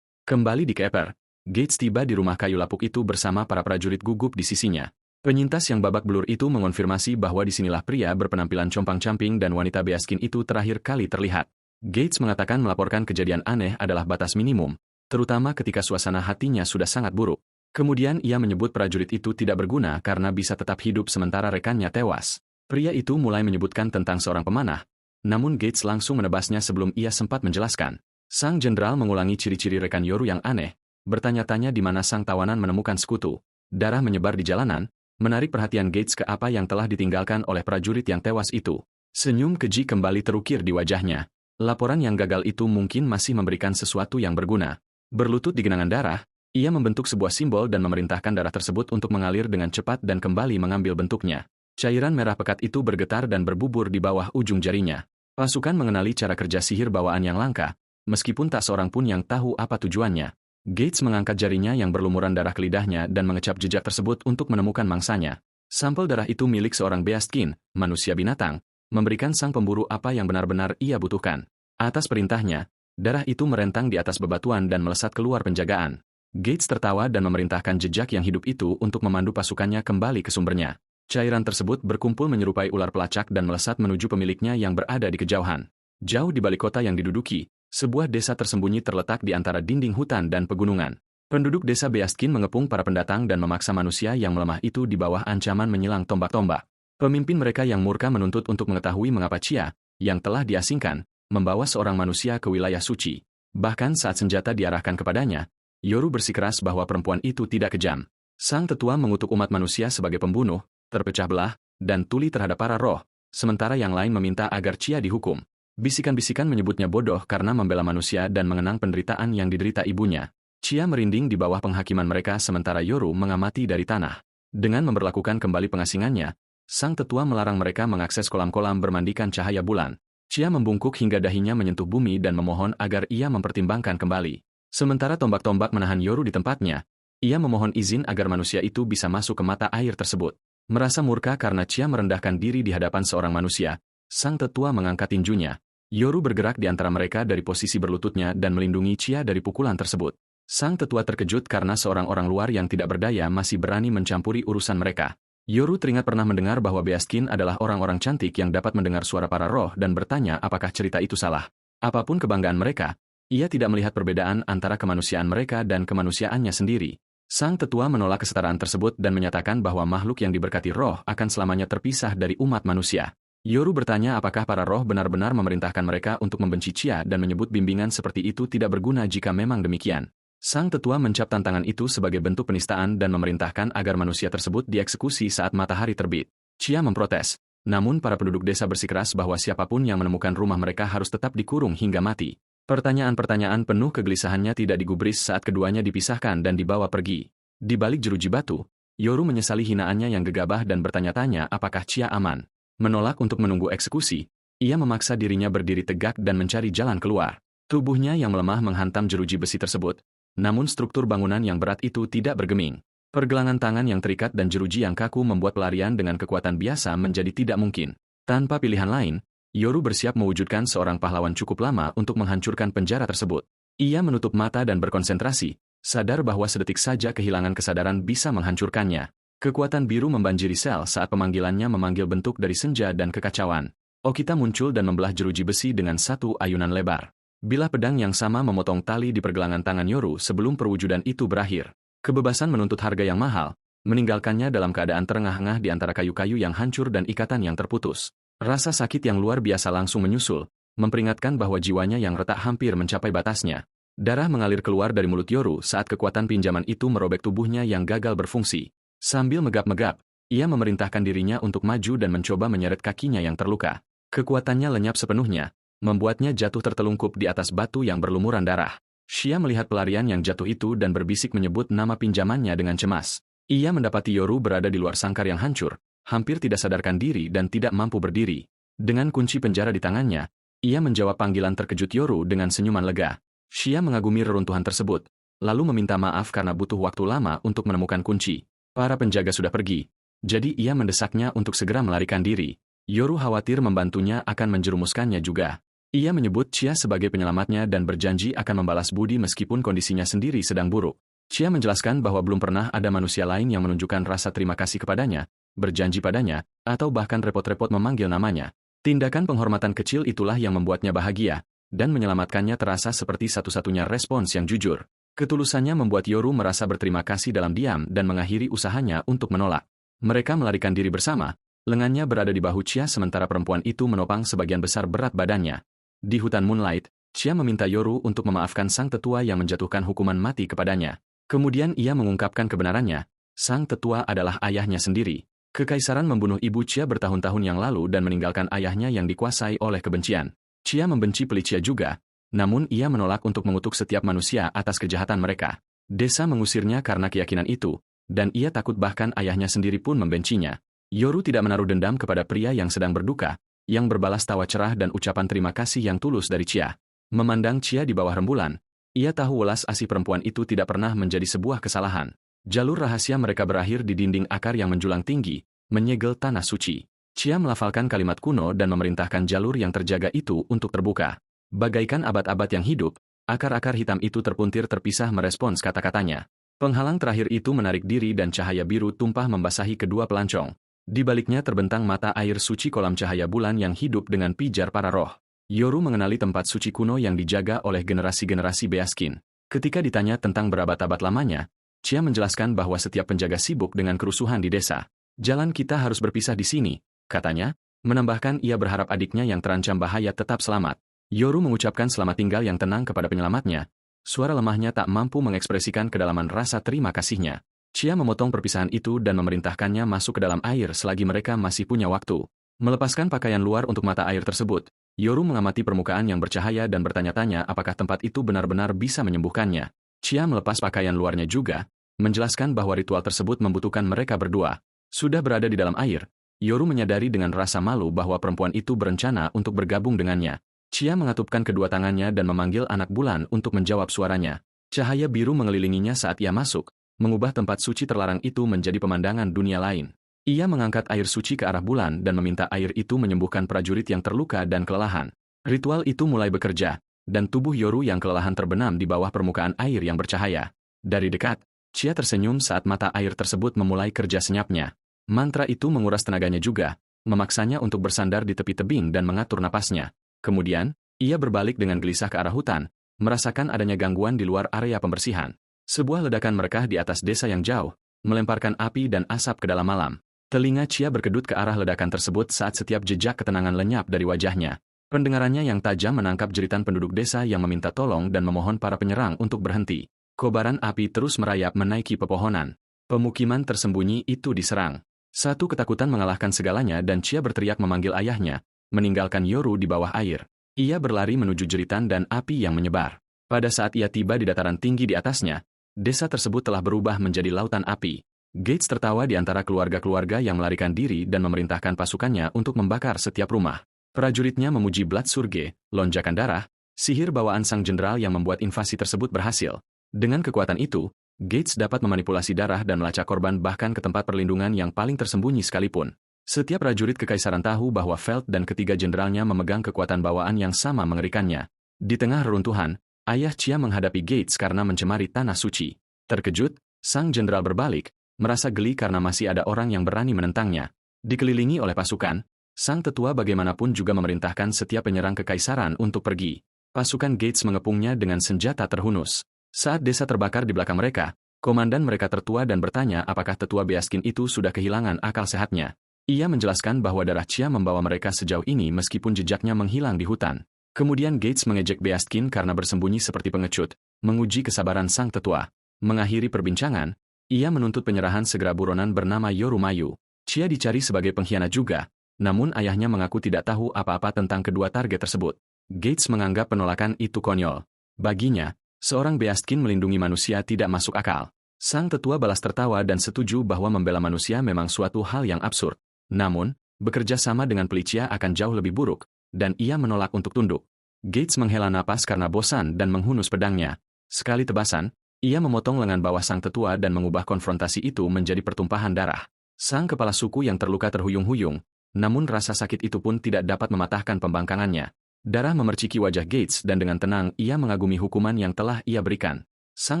Kembali di Keper, Gates tiba di rumah kayu lapuk itu bersama para prajurit gugup di sisinya. Penyintas yang babak belur itu mengonfirmasi bahwa disinilah pria berpenampilan compang-camping dan wanita Beaskin itu terakhir kali terlihat. Gates mengatakan melaporkan kejadian aneh adalah batas minimum, terutama ketika suasana hatinya sudah sangat buruk. Kemudian ia menyebut prajurit itu tidak berguna karena bisa tetap hidup sementara rekannya tewas. Pria itu mulai menyebutkan tentang seorang pemanah, namun Gates langsung menebasnya sebelum ia sempat menjelaskan. Sang jenderal mengulangi ciri-ciri rekan Yoru yang aneh, bertanya-tanya di mana sang tawanan menemukan sekutu. Darah menyebar di jalanan, menarik perhatian Gates ke apa yang telah ditinggalkan oleh prajurit yang tewas itu. Senyum keji kembali terukir di wajahnya. Laporan yang gagal itu mungkin masih memberikan sesuatu yang berguna. Berlutut di genangan darah, ia membentuk sebuah simbol dan memerintahkan darah tersebut untuk mengalir dengan cepat dan kembali mengambil bentuknya. Cairan merah pekat itu bergetar dan berbubur di bawah ujung jarinya. Pasukan mengenali cara kerja sihir bawaan yang langka, meskipun tak seorang pun yang tahu apa tujuannya. Gates mengangkat jarinya yang berlumuran darah ke lidahnya dan mengecap jejak tersebut untuk menemukan mangsanya. Sampel darah itu milik seorang Beaskin, manusia binatang, memberikan sang pemburu apa yang benar-benar ia butuhkan. Atas perintahnya, darah itu merentang di atas bebatuan dan melesat keluar penjagaan. Gates tertawa dan memerintahkan jejak yang hidup itu untuk memandu pasukannya kembali ke sumbernya. Cairan tersebut berkumpul menyerupai ular pelacak dan melesat menuju pemiliknya yang berada di kejauhan. Jauh di balik kota yang diduduki, sebuah desa tersembunyi terletak di antara dinding hutan dan pegunungan. Penduduk desa Beaskin mengepung para pendatang dan memaksa manusia yang melemah itu di bawah ancaman menyilang tombak-tombak. Pemimpin mereka yang murka menuntut untuk mengetahui mengapa Chia, yang telah diasingkan, membawa seorang manusia ke wilayah suci. Bahkan saat senjata diarahkan kepadanya, Yoru bersikeras bahwa perempuan itu tidak kejam. Sang tetua mengutuk umat manusia sebagai pembunuh, terpecah belah, dan tuli terhadap para roh, sementara yang lain meminta agar Chia dihukum. Bisikan-bisikan menyebutnya bodoh karena membela manusia dan mengenang penderitaan yang diderita ibunya. Chia merinding di bawah penghakiman mereka sementara Yoru mengamati dari tanah. Dengan memberlakukan kembali pengasingannya, sang tetua melarang mereka mengakses kolam-kolam bermandikan cahaya bulan. Chia membungkuk hingga dahinya menyentuh bumi dan memohon agar ia mempertimbangkan kembali. Sementara tombak-tombak menahan Yoru di tempatnya, ia memohon izin agar manusia itu bisa masuk ke mata air tersebut. Merasa murka karena Chia merendahkan diri di hadapan seorang manusia, sang tetua mengangkat tinjunya. Yoru bergerak di antara mereka dari posisi berlututnya dan melindungi Chia dari pukulan tersebut. Sang tetua terkejut karena seorang orang luar yang tidak berdaya masih berani mencampuri urusan mereka. Yoru teringat pernah mendengar bahwa Beaskin adalah orang-orang cantik yang dapat mendengar suara para roh dan bertanya apakah cerita itu salah. Apapun kebanggaan mereka, ia tidak melihat perbedaan antara kemanusiaan mereka dan kemanusiaannya sendiri. Sang tetua menolak kesetaraan tersebut dan menyatakan bahwa makhluk yang diberkati roh akan selamanya terpisah dari umat manusia. Yoru bertanya apakah para roh benar-benar memerintahkan mereka untuk membenci Chia dan menyebut bimbingan seperti itu tidak berguna jika memang demikian. Sang tetua mencap tantangan itu sebagai bentuk penistaan dan memerintahkan agar manusia tersebut dieksekusi saat matahari terbit. Chia memprotes, namun para penduduk desa bersikeras bahwa siapapun yang menemukan rumah mereka harus tetap dikurung hingga mati. Pertanyaan-pertanyaan penuh kegelisahannya tidak digubris saat keduanya dipisahkan dan dibawa pergi. Di balik jeruji batu, Yoru menyesali hinaannya yang gegabah dan bertanya-tanya apakah Chia aman. Menolak untuk menunggu eksekusi, ia memaksa dirinya berdiri tegak dan mencari jalan keluar. Tubuhnya yang melemah menghantam jeruji besi tersebut, namun struktur bangunan yang berat itu tidak bergeming. Pergelangan tangan yang terikat dan jeruji yang kaku membuat pelarian dengan kekuatan biasa menjadi tidak mungkin. Tanpa pilihan lain, Yoru bersiap mewujudkan seorang pahlawan cukup lama untuk menghancurkan penjara tersebut. Ia menutup mata dan berkonsentrasi, sadar bahwa sedetik saja kehilangan kesadaran bisa menghancurkannya. Kekuatan biru membanjiri sel saat pemanggilannya memanggil bentuk dari senja dan kekacauan. Okita muncul dan membelah jeruji besi dengan satu ayunan lebar. Bilah pedang yang sama memotong tali di pergelangan tangan Yoru sebelum perwujudan itu berakhir. Kebebasan menuntut harga yang mahal, meninggalkannya dalam keadaan terengah-engah di antara kayu-kayu yang hancur dan ikatan yang terputus. Rasa sakit yang luar biasa langsung menyusul, memperingatkan bahwa jiwanya yang retak hampir mencapai batasnya. Darah mengalir keluar dari mulut Yoru saat kekuatan pinjaman itu merobek tubuhnya yang gagal berfungsi. Sambil megap-megap, ia memerintahkan dirinya untuk maju dan mencoba menyeret kakinya yang terluka. Kekuatannya lenyap sepenuhnya, membuatnya jatuh tertelungkup di atas batu yang berlumuran darah. Xia melihat pelarian yang jatuh itu dan berbisik menyebut nama pinjamannya dengan cemas. Ia mendapati Yoru berada di luar sangkar yang hancur, hampir tidak sadarkan diri dan tidak mampu berdiri. Dengan kunci penjara di tangannya, ia menjawab panggilan terkejut Yoru dengan senyuman lega. Xia mengagumi reruntuhan tersebut, lalu meminta maaf karena butuh waktu lama untuk menemukan kunci. Para penjaga sudah pergi, jadi ia mendesaknya untuk segera melarikan diri. Yoru khawatir membantunya akan menjerumuskannya juga. Ia menyebut Chia sebagai penyelamatnya dan berjanji akan membalas budi meskipun kondisinya sendiri sedang buruk. Chia menjelaskan bahwa belum pernah ada manusia lain yang menunjukkan rasa terima kasih kepadanya, berjanji padanya, atau bahkan repot-repot memanggil namanya. Tindakan penghormatan kecil itulah yang membuatnya bahagia, dan menyelamatkannya terasa seperti satu-satunya respons yang jujur. Ketulusannya membuat Yoru merasa berterima kasih dalam diam dan mengakhiri usahanya untuk menolak. Mereka melarikan diri bersama, lengannya berada di bahu Chia sementara perempuan itu menopang sebagian besar berat badannya. Di hutan Moonlight, Chia meminta Yoru untuk memaafkan sang tetua yang menjatuhkan hukuman mati kepadanya. Kemudian ia mengungkapkan kebenarannya, sang tetua adalah ayahnya sendiri. Kekaisaran membunuh ibu Chia bertahun-tahun yang lalu dan meninggalkan ayahnya yang dikuasai oleh kebencian. Chia membenci Felicia juga, namun ia menolak untuk mengutuk setiap manusia atas kejahatan mereka. Desa mengusirnya karena keyakinan itu, dan ia takut bahkan ayahnya sendiri pun membencinya. Yoru tidak menaruh dendam kepada pria yang sedang berduka, yang berbalas tawa cerah dan ucapan terima kasih yang tulus dari Chia. Memandang Chia di bawah rembulan, ia tahu welas asih perempuan itu tidak pernah menjadi sebuah kesalahan. Jalur rahasia mereka berakhir di dinding akar yang menjulang tinggi, menyegel tanah suci. Chia melafalkan kalimat kuno dan memerintahkan jalur yang terjaga itu untuk terbuka. Bagaikan abad-abad yang hidup, akar-akar hitam itu terpuntir terpisah merespons kata-katanya. Penghalang terakhir itu menarik diri dan cahaya biru tumpah membasahi kedua pelancong. Di baliknya terbentang mata air suci kolam cahaya bulan yang hidup dengan pijar para roh. Yoru mengenali tempat suci kuno yang dijaga oleh generasi-generasi Beaskin. Ketika ditanya tentang berabad-abad lamanya, Chia menjelaskan bahwa setiap penjaga sibuk dengan kerusuhan di desa. Jalan kita harus berpisah di sini, katanya, menambahkan ia berharap adiknya yang terancam bahaya tetap selamat. Yoru mengucapkan selamat tinggal yang tenang kepada penyelamatnya. Suara lemahnya tak mampu mengekspresikan kedalaman rasa terima kasihnya. Chia memotong perpisahan itu dan memerintahkannya masuk ke dalam air selagi mereka masih punya waktu. Melepaskan pakaian luar untuk mata air tersebut, Yoru mengamati permukaan yang bercahaya dan bertanya-tanya apakah tempat itu benar-benar bisa menyembuhkannya. Chia melepas pakaian luarnya juga, menjelaskan bahwa ritual tersebut membutuhkan mereka berdua. Sudah berada di dalam air, Yoru menyadari dengan rasa malu bahwa perempuan itu berencana untuk bergabung dengannya. Chia mengatupkan kedua tangannya dan memanggil anak bulan untuk menjawab suaranya. Cahaya biru mengelilinginya saat ia masuk, mengubah tempat suci terlarang itu menjadi pemandangan dunia lain. Ia mengangkat air suci ke arah bulan dan meminta air itu menyembuhkan prajurit yang terluka dan kelelahan. Ritual itu mulai bekerja, dan tubuh Yoru yang kelelahan terbenam di bawah permukaan air yang bercahaya. Dari dekat, Chia tersenyum saat mata air tersebut memulai kerja senyapnya. Mantra itu menguras tenaganya juga, memaksanya untuk bersandar di tepi tebing dan mengatur napasnya. Kemudian, ia berbalik dengan gelisah ke arah hutan, merasakan adanya gangguan di luar area pembersihan. Sebuah ledakan merekah di atas desa yang jauh, melemparkan api dan asap ke dalam malam. Telinga Chia berkedut ke arah ledakan tersebut saat setiap jejak ketenangan lenyap dari wajahnya. Pendengarannya yang tajam menangkap jeritan penduduk desa yang meminta tolong dan memohon para penyerang untuk berhenti. Kobaran api terus merayap menaiki pepohonan. Pemukiman tersembunyi itu diserang. Satu ketakutan mengalahkan segalanya dan Chia berteriak memanggil ayahnya, meninggalkan Yoru di bawah air. Ia berlari menuju jeritan dan api yang menyebar. Pada saat ia tiba di dataran tinggi di atasnya, desa tersebut telah berubah menjadi lautan api. Gates tertawa di antara keluarga-keluarga yang melarikan diri dan memerintahkan pasukannya untuk membakar setiap rumah. Prajuritnya memuji Blood Surge, lonjakan darah, sihir bawaan sang jenderal yang membuat invasi tersebut berhasil. Dengan kekuatan itu, Gates dapat memanipulasi darah dan melacak korban bahkan ke tempat perlindungan yang paling tersembunyi sekalipun. Setiap prajurit kekaisaran tahu bahwa Feld dan ketiga jenderalnya memegang kekuatan bawaan yang sama mengerikannya. Di tengah reruntuhan, ayah Chia menghadapi Gates karena mencemari tanah suci. Terkejut, sang jenderal berbalik, merasa geli karena masih ada orang yang berani menentangnya. Dikelilingi oleh pasukan, sang tetua bagaimanapun juga memerintahkan setiap penyerang kekaisaran untuk pergi. Pasukan Gates mengepungnya dengan senjata terhunus. Saat desa terbakar di belakang mereka, komandan mereka tertua dan bertanya apakah tetua Beaskin itu sudah kehilangan akal sehatnya. Ia menjelaskan bahwa darah Chia membawa mereka sejauh ini meskipun jejaknya menghilang di hutan. Kemudian Gates mengejek Beaskin karena bersembunyi seperti pengecut, menguji kesabaran sang tetua. Mengakhiri perbincangan, ia menuntut penyerahan segera buronan bernama Yorumayu. Chia dicari sebagai pengkhianat juga, namun ayahnya mengaku tidak tahu apa-apa tentang kedua target tersebut. Gates menganggap penolakan itu konyol. Baginya, seorang Beaskin melindungi manusia tidak masuk akal. Sang tetua balas tertawa dan setuju bahwa membela manusia memang suatu hal yang absurd. Namun, bekerja sama dengan Felicia akan jauh lebih buruk, dan ia menolak untuk tunduk. Gates menghela napas karena bosan dan menghunus pedangnya. Sekali tebasan, ia memotong lengan bawah sang tetua dan mengubah konfrontasi itu menjadi pertumpahan darah. Sang kepala suku yang terluka terhuyung-huyung, namun rasa sakit itu pun tidak dapat mematahkan pembangkangannya. Darah memerciki wajah Gates dan dengan tenang ia mengagumi hukuman yang telah ia berikan. Sang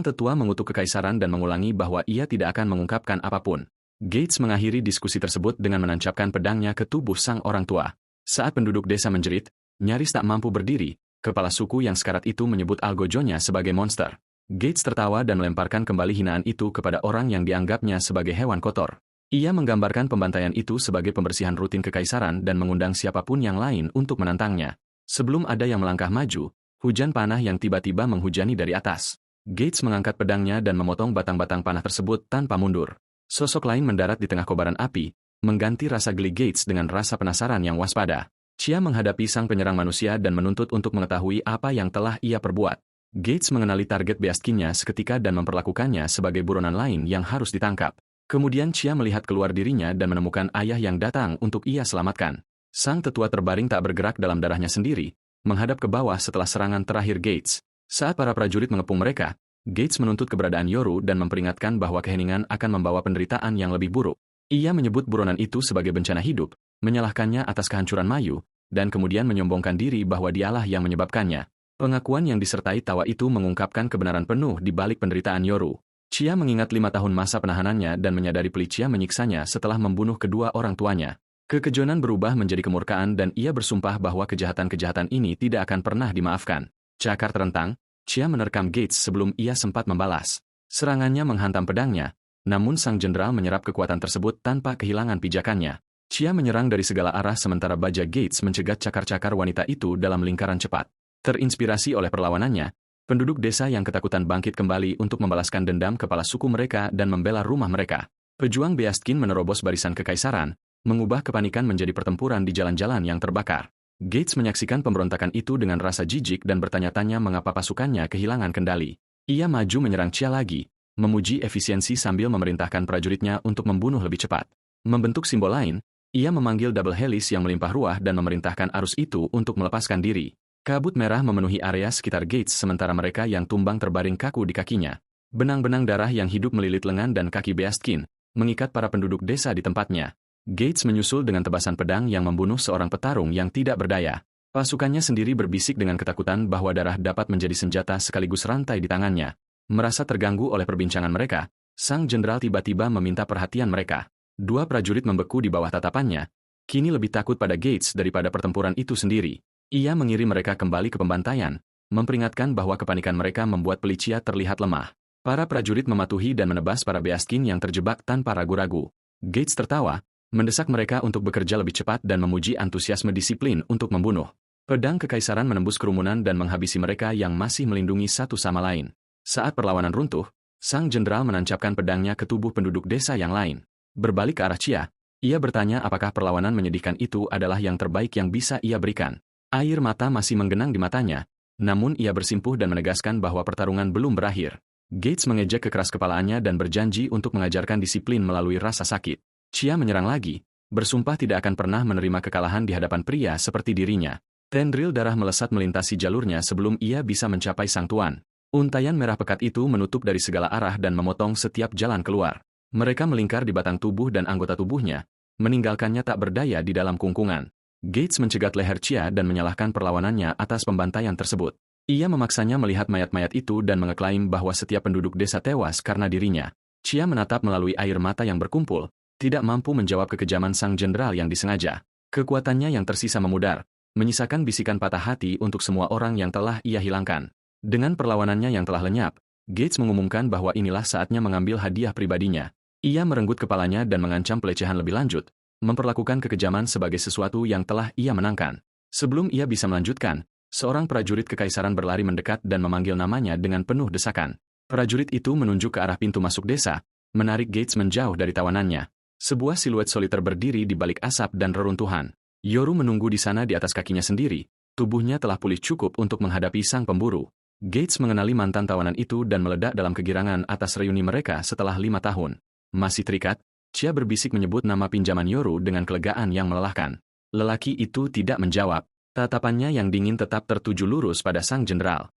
tetua mengutuk kekaisaran dan mengulangi bahwa ia tidak akan mengungkapkan apapun. Gates mengakhiri diskusi tersebut dengan menancapkan pedangnya ke tubuh sang orang tua. Saat penduduk desa menjerit, nyaris tak mampu berdiri, kepala suku yang sekarat itu menyebut Algojonya sebagai monster. Gates tertawa dan melemparkan kembali hinaan itu kepada orang yang dianggapnya sebagai hewan kotor. Ia menggambarkan pembantaian itu sebagai pembersihan rutin kekaisaran dan mengundang siapapun yang lain untuk menantangnya. Sebelum ada yang melangkah maju, hujan panah yang tiba-tiba menghujani dari atas. Gates mengangkat pedangnya dan memotong batang-batang panah tersebut tanpa mundur. Sosok lain mendarat di tengah kobaran api, mengganti rasa geli Gates dengan rasa penasaran yang waspada. Chia menghadapi sang penyerang manusia dan menuntut untuk mengetahui apa yang telah ia perbuat. Gates mengenali target Beaskinnya seketika dan memperlakukannya sebagai buronan lain yang harus ditangkap. Kemudian Chia melihat keluar dirinya dan menemukan ayah yang datang untuk ia selamatkan. Sang tetua terbaring tak bergerak dalam darahnya sendiri, menghadap ke bawah setelah serangan terakhir Gates. Saat para prajurit mengepung mereka, Gates menuntut keberadaan Yoru dan memperingatkan bahwa keheningan akan membawa penderitaan yang lebih buruk. Ia menyebut buronan itu sebagai bencana hidup, menyalahkannya atas kehancuran Mayu, dan kemudian menyombongkan diri bahwa dialah yang menyebabkannya. Pengakuan yang disertai tawa itu mengungkapkan kebenaran penuh di balik penderitaan Yoru. Chia mengingat 5 tahun masa penahanannya dan menyadari Felicia menyiksanya setelah membunuh kedua orang tuanya. Kekejonan berubah menjadi kemurkaan dan ia bersumpah bahwa kejahatan-kejahatan ini tidak akan pernah dimaafkan. Cakar terentang, Chia menerkam Gates sebelum ia sempat membalas. Serangannya menghantam pedangnya, namun sang jenderal menyerap kekuatan tersebut tanpa kehilangan pijakannya. Chia menyerang dari segala arah sementara baja Gates mencegat cakar-cakar wanita itu dalam lingkaran cepat. Terinspirasi oleh perlawanannya, penduduk desa yang ketakutan bangkit kembali untuk membalaskan dendam kepala suku mereka dan membela rumah mereka. Pejuang Beaskin menerobos barisan kekaisaran, mengubah kepanikan menjadi pertempuran di jalan-jalan yang terbakar. Gates menyaksikan pemberontakan itu dengan rasa jijik dan bertanya-tanya mengapa pasukannya kehilangan kendali. Ia maju menyerang Chia lagi, memuji efisiensi sambil memerintahkan prajuritnya untuk membunuh lebih cepat. Membentuk simbol lain, ia memanggil double helis yang melimpah ruah dan memerintahkan arus itu untuk melepaskan diri. Kabut merah memenuhi area sekitar Gates sementara mereka yang tumbang terbaring kaku di kakinya. Benang-benang darah yang hidup melilit lengan dan kaki Beaskin, mengikat para penduduk desa di tempatnya. Gates menyusul dengan tebasan pedang yang membunuh seorang petarung yang tidak berdaya. Pasukannya sendiri berbisik dengan ketakutan bahwa darah dapat menjadi senjata sekaligus rantai di tangannya. Merasa terganggu oleh perbincangan mereka, sang jenderal tiba-tiba meminta perhatian mereka. Dua prajurit membeku di bawah tatapannya, kini lebih takut pada Gates daripada pertempuran itu sendiri. Ia mengirim mereka kembali ke pembantaian, memperingatkan bahwa kepanikan mereka membuat Felicia terlihat lemah. Para prajurit mematuhi dan menebas para Beaskin yang terjebak tanpa ragu-ragu. Gates tertawa, mendesak mereka untuk bekerja lebih cepat dan memuji antusiasme disiplin untuk membunuh. Pedang kekaisaran menembus kerumunan dan menghabisi mereka yang masih melindungi satu sama lain. Saat perlawanan runtuh, sang jenderal menancapkan pedangnya ke tubuh penduduk desa yang lain. Berbalik ke arah Chia, ia bertanya apakah perlawanan menyedihkan itu adalah yang terbaik yang bisa ia berikan. Air mata masih menggenang di matanya, namun ia bersimpuh dan menegaskan bahwa pertarungan belum berakhir. Gates mengejek kekeras kepalaannya dan berjanji untuk mengajarkan disiplin melalui rasa sakit. Chia menyerang lagi, bersumpah tidak akan pernah menerima kekalahan di hadapan pria seperti dirinya. Tendril darah melesat melintasi jalurnya sebelum ia bisa mencapai sang tuan. Untaian merah pekat itu menutup dari segala arah dan memotong setiap jalan keluar. Mereka melingkar di batang tubuh dan anggota tubuhnya, meninggalkannya tak berdaya di dalam kungkungan. Gates mencegat leher Chia dan menyalahkan perlawanannya atas pembantaian tersebut. Ia memaksanya melihat mayat-mayat itu dan mengeklaim bahwa setiap penduduk desa tewas karena dirinya. Chia menatap melalui air mata yang berkumpul, tidak mampu menjawab kekejaman sang jenderal yang disengaja. Kekuatannya yang tersisa memudar, menyisakan bisikan patah hati untuk semua orang yang telah ia hilangkan. Dengan perlawanannya yang telah lenyap, Gates mengumumkan bahwa inilah saatnya mengambil hadiah pribadinya. Ia merenggut kepalanya dan mengancam pelecehan lebih lanjut, memperlakukan kekejaman sebagai sesuatu yang telah ia menangkan. Sebelum ia bisa melanjutkan, seorang prajurit kekaisaran berlari mendekat dan memanggil namanya dengan penuh desakan. Prajurit itu menunjuk ke arah pintu masuk desa, menarik Gates menjauh dari tawanannya. Sebuah siluet soliter berdiri di balik asap dan reruntuhan. Yoru menunggu di sana di atas kakinya sendiri, tubuhnya telah pulih cukup untuk menghadapi sang pemburu. Gates mengenali mantan tawanan itu dan meledak dalam kegirangan atas reuni mereka setelah 5 tahun. Masih terikat, Chia berbisik menyebut nama pinjaman Yoru dengan kelegaan yang melelahkan. Lelaki itu tidak menjawab, tatapannya yang dingin tetap tertuju lurus pada sang jenderal.